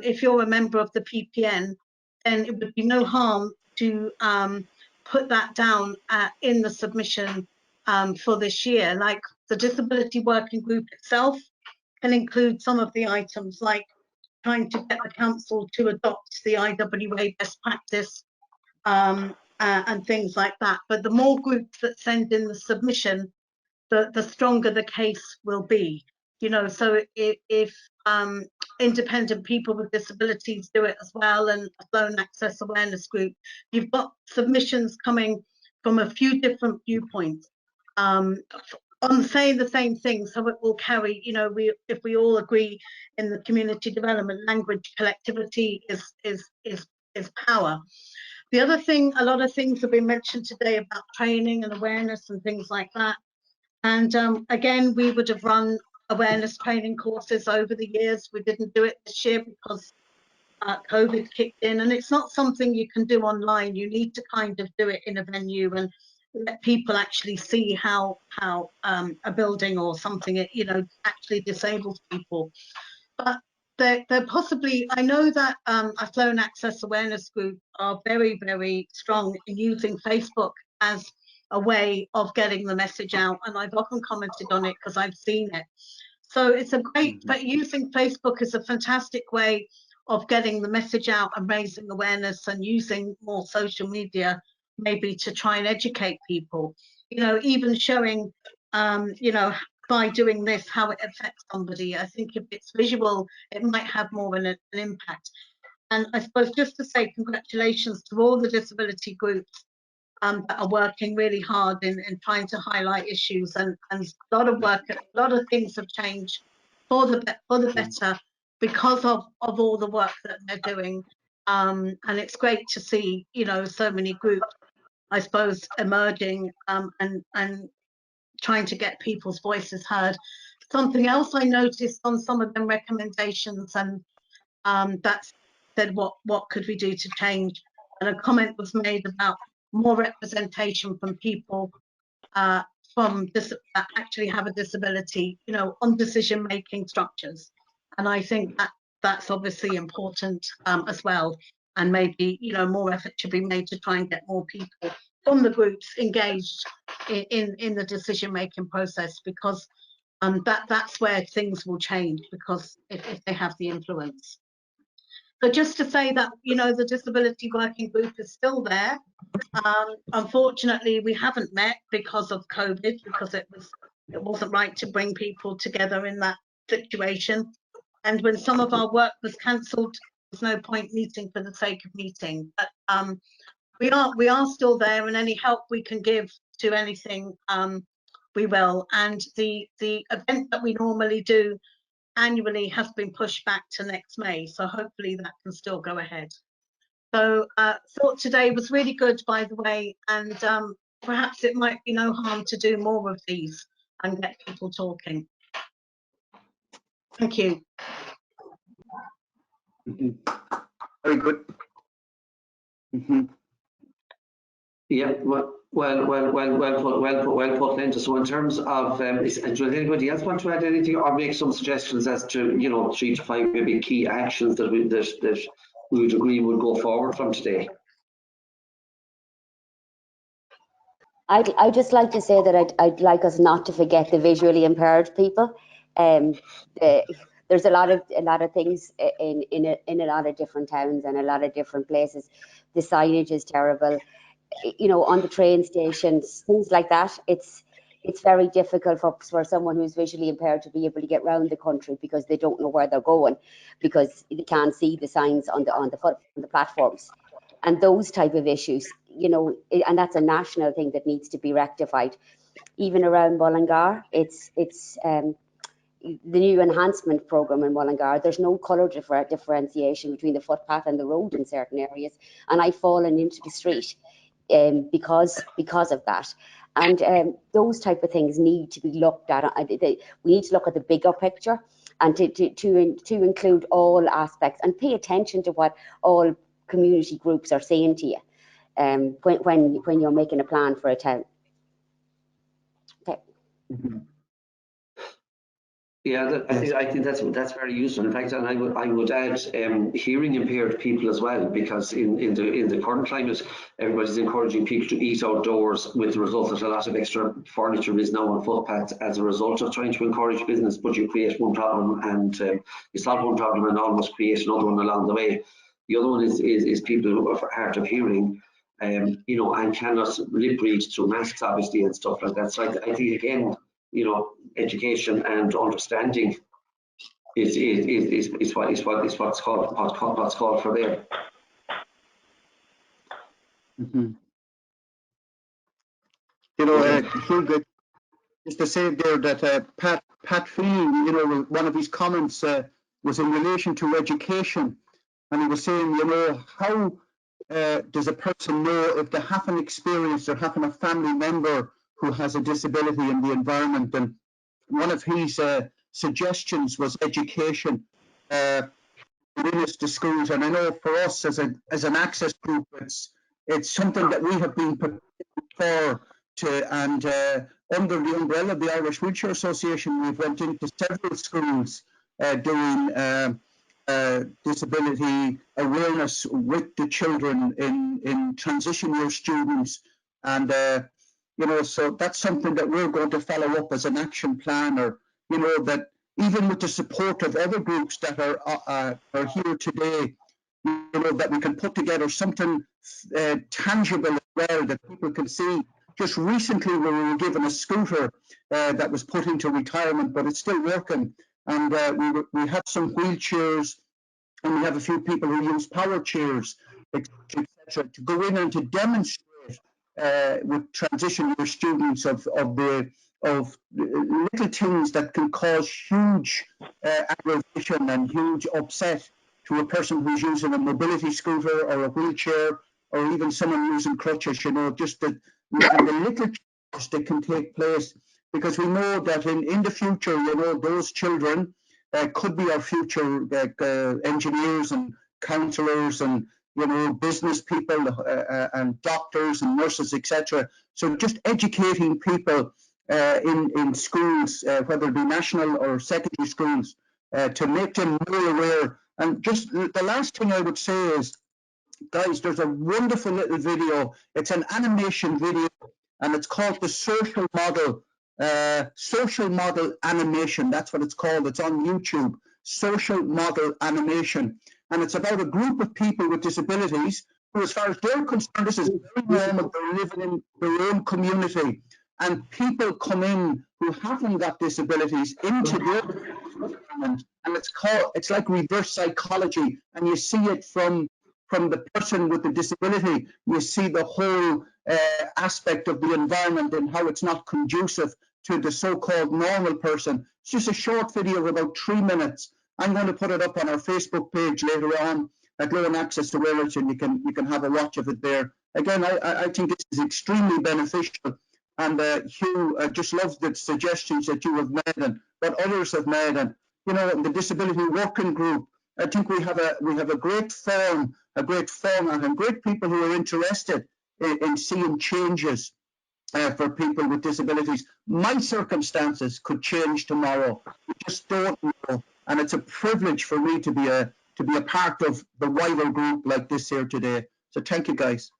if you're a member of the PPN, then it would be no harm to put that down in the submission for this year. Like the Disability Working Group itself can include some of the items, like trying to get the council to adopt the IWA best practice and things like that. But the more groups that send in the submission, the stronger the case will be. So if independent people with disabilities do it as well, and a Flown Access Awareness Group, you've got submissions coming from a few different viewpoints on saying the same thing, so it will carry, if we all agree in the community development language, collectivity is power. The other thing, a lot of things have been mentioned today about training and awareness and things like that. And again, we would have run awareness training courses over the years. We didn't do it this year because COVID kicked in, and it's not something you can do online. You need to kind of do it in a venue and let people actually see how a building or something, actually disables people. But they're possibly, I know that a Flown Access Awareness Group are very, very strong in using Facebook as a way of getting the message out, and I've often commented on it because I've seen it. So it's a great, but using Facebook is a fantastic way of getting the message out and raising awareness, and using more social media maybe to try and educate people, even showing, by doing this, how it affects somebody. I think if it's visual, it might have more an impact. And I suppose just to say congratulations to all the disability groups that are working really hard in trying to highlight issues, and a lot of work, a lot of things have changed for the better, because of all the work that they're doing. And it's great to see, you know, so many groups, I suppose, emerging and trying to get people's voices heard. Something else I noticed on some of them recommendations, and that's said, what could we do to change? And a comment was made about more representation from people that actually have a disability, you know, on decision-making structures. And I think that that's obviously important as well. And maybe, you know, more effort should be made to try and get more people from the groups engaged in the decision-making process, because that's where things will change, because if they have the influence. So just to say that, you know, the disability working group is still there. Unfortunately, we haven't met because of COVID, because it wasn't right to bring people together in that situation. And when some of our work was cancelled, there's no point meeting for the sake of meeting. But we are still there, and any help we can give to anything, we will. And the event that we normally do annually has been pushed back to next May, so hopefully that can still go ahead. So thought today was really good, by the way, and perhaps it might be no harm to do more of these and get people talking. Thank you. Very good. Yeah, well put, Linda. So in terms of, does anybody else want to add anything or make some suggestions as to, you know, 3 to 5 maybe key actions that we would agree would go forward from today? I'd just like to say that I'd like us not to forget the visually impaired people. There's a lot of things in a lot of different towns and a lot of different places. The signage is terrible. You know, on the train stations, things like that. It's very difficult for someone who's visually impaired to be able to get around the country, because they don't know where they're going, because they can't see the signs on the platforms, and those type of issues. You know, and that's a national thing that needs to be rectified. Even around Mullingar, it's the new enhancement program in Mullingar, there's no colour differentiation between the footpath and the road in certain areas, and I've fallen into the street because of that. And those type of things need to be looked at. We need to look at the bigger picture, and to include all aspects, and pay attention to what all community groups are saying to you when you're making a plan for a town. Okay. Yeah, I think that's very useful. In fact, and I would add hearing impaired people as well, because in the current climate, everybody's encouraging people to eat outdoors, with the result that a lot of extra furniture is now on footpaths as a result of trying to encourage business. But you create one problem and you solve one problem and almost create another one along the way. The other one is people who are hard of hearing, you know, and cannot lip read through masks, obviously, and stuff like that. So I think, again, you know, education and understanding is what's called for there. You know, just to say there that Pat Feeney, you know, one of his comments was in relation to education, and he was saying, you know, how does a person know if they haven't experienced or having a family member who has a disability in the environment? And one of his suggestions was education within the schools. And I know for us as an access group, it's something that we have been prepared for and under the umbrella of the Irish Wheelchair Association, we've went into several schools doing disability awareness with the children in transition year students. And you know, so that's something that we're going to follow up as an action plan, or, you know, that even with the support of other groups that are here today, you know, that we can put together something tangible as well that people can see. Just recently we were given a scooter that was put into retirement, but it's still working, and we have some wheelchairs, and we have a few people who use power chairs, etc., to go in and to demonstrate with transition year students of the little things that can cause huge aggravation and huge upset to a person who's using a mobility scooter or a wheelchair, or even someone using crutches, you know, just the little changes that can take place, because we know that in the future, you know, those children could be our future engineers and counsellors and, you know, business people and doctors and nurses, etc. So just educating people in schools, whether it be national or secondary schools, to make them more aware. And just the last thing I would say is, guys, there's a wonderful little video. It's an animation video, and it's called the social model animation. That's what it's called. It's on YouTube. Social model animation, and it's about a group of people with disabilities who, as far as they're concerned, this is very normal. They're living in their own community, and people come in who haven't got disabilities into their environment, and it's like reverse psychology, and you see it from the person with the disability. You see the whole aspect of the environment and how it's not conducive to the so-called normal person. It's just a short video of about 3 minutes. I'm going to put it up on our Facebook page later on at Low and Access to Wales, and you can have a watch of it there. Again, I think this is extremely beneficial, and Hugh, I just love the suggestions that you have made and what others have made, and you know, the Disability Working Group. I think we have a great form, a great format, and great people who are interested in seeing changes for people with disabilities. My circumstances could change tomorrow. We just don't know, and it's a privilege for me to be a part of the wider group like this here today. So thank you, guys.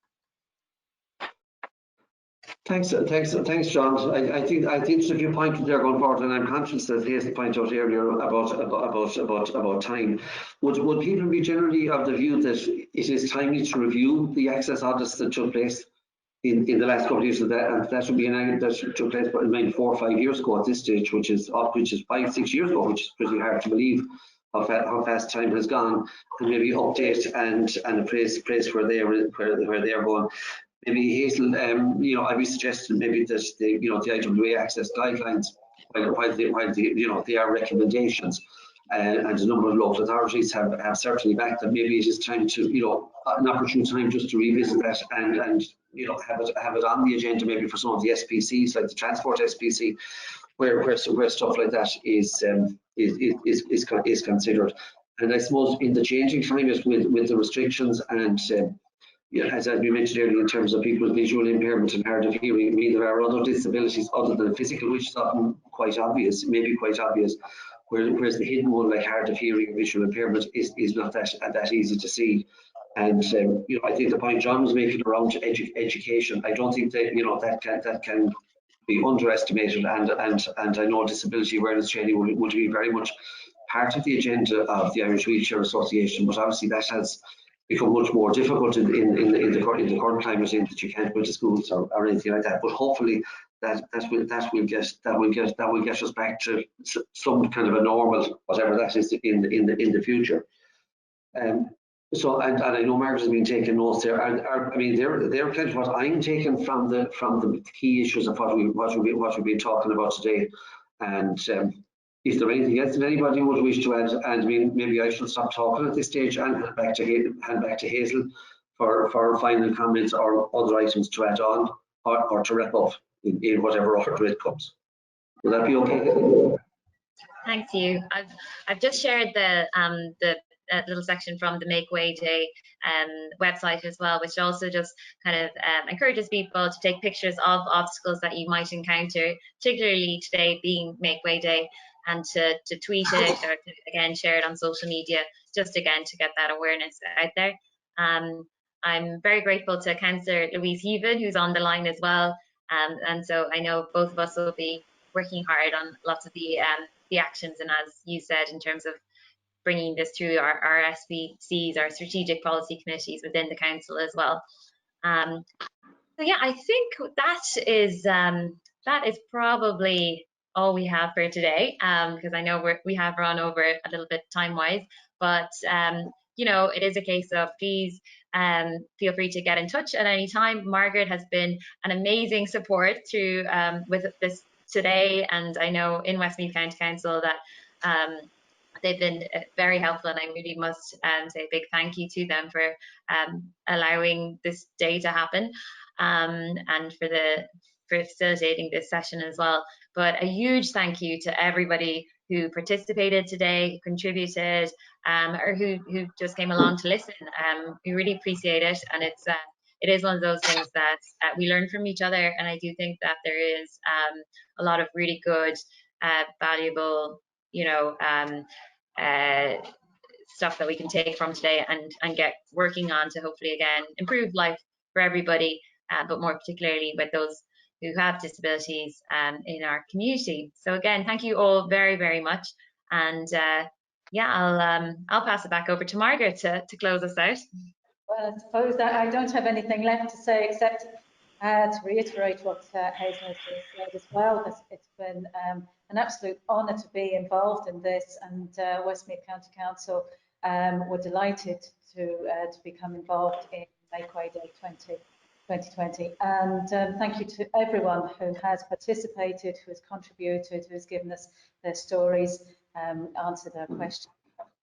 Thanks, John. I think there's a few points there going forward, and I'm conscious that Hazel pointed out earlier about time. Would people be generally of the view that it is timely to review the access audits that took place in the last couple of years? That should be that took place maybe 4 or 5 years ago at this stage, which is 5-6 years ago, which is pretty hard to believe how fast time has gone, and maybe update and appraise where they are going. Maybe Hazel, you know, I'd be suggesting maybe that the IWA access guidelines, while they are recommendations, and a number of local authorities have certainly backed them. Maybe it is time to, you know, an opportune time just to revisit that and you know, have it on the agenda maybe for some of the SPCs, like the transport SPC, where stuff like that is considered. And I suppose in the changing climate with the restrictions and as we mentioned earlier, in terms of people with visual impairment and hard of hearing, I mean, there are other disabilities other than physical, which is often quite obvious, maybe quite obvious, whereas the hidden one, like hard of hearing and visual impairment, is not that easy to see. And you know, I think the point John was making around education, I don't think that, you know, that can be underestimated, and I know disability awareness training would be very much part of the agenda of the Irish Wheelchair Association, but obviously that has become much more difficult in the current climate, in that you can't go to schools or anything like that. But hopefully that will get us back to some kind of a normal, whatever that is, in the future. So and I know Margaret has been taking notes there, and I mean they're plenty of what I'm taking from the key issues of what we've been talking about today. And if there anything else that anybody would wish to add, and I mean, maybe I should stop talking at this stage and hand back to Hazel for final comments or other items to add on or to wrap up in whatever order it comes. Will that be okay? Thank you. I've just shared the little section from the Make Way Day website as well, which also just kind of encourages people to take pictures of obstacles that you might encounter, particularly today being Make Way Day, and to tweet it or to, again, share it on social media, just again to get that awareness out there. I'm very grateful to Councillor Louise Heaven, who's on the line as well, and so I know both of us will be working hard on lots of the actions, and as you said, in terms of bringing this through our SPCs, our strategic policy committees within the council as well. So yeah, I think that is probably all we have for today, because I know we have run over a little bit time-wise, but you know, it is a case of please feel free to get in touch at any time. Margaret has been an amazing support through with this today, and I know in Westmeath County Council that they've been very helpful, and I really must say a big thank you to them for allowing this day to happen, and for facilitating this session as well. But a huge thank you to everybody who participated today, who contributed, or who just came along to listen. We really appreciate it, and it is one of those things that we learn from each other, and I do think that there is a lot of really good, valuable, stuff that we can take from today and get working on to hopefully again improve life for everybody, but more particularly with those who have disabilities in our community. So again, thank you all very, very much, and yeah, I'll pass it back over to Margaret to close us out. Well, I suppose that I don't have anything left to say except to reiterate what Hazel has just said as well. It's been an absolute honour to be involved in this, and Westmeath County Council were delighted to become involved in Make Way Day 2020. And thank you to everyone who has participated, who has contributed, who has given us their stories, answered our questions,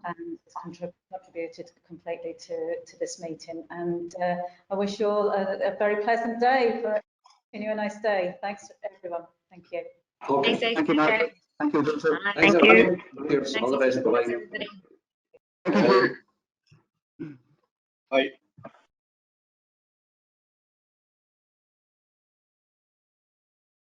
and contributed completely to this meeting. And I wish you all a very pleasant day. Continue a nice day. Thanks everyone. Thank you. Okay. Thank you, Margaret. Thank you. Thanks, everybody. All the best. Bye-bye. Everybody. Bye.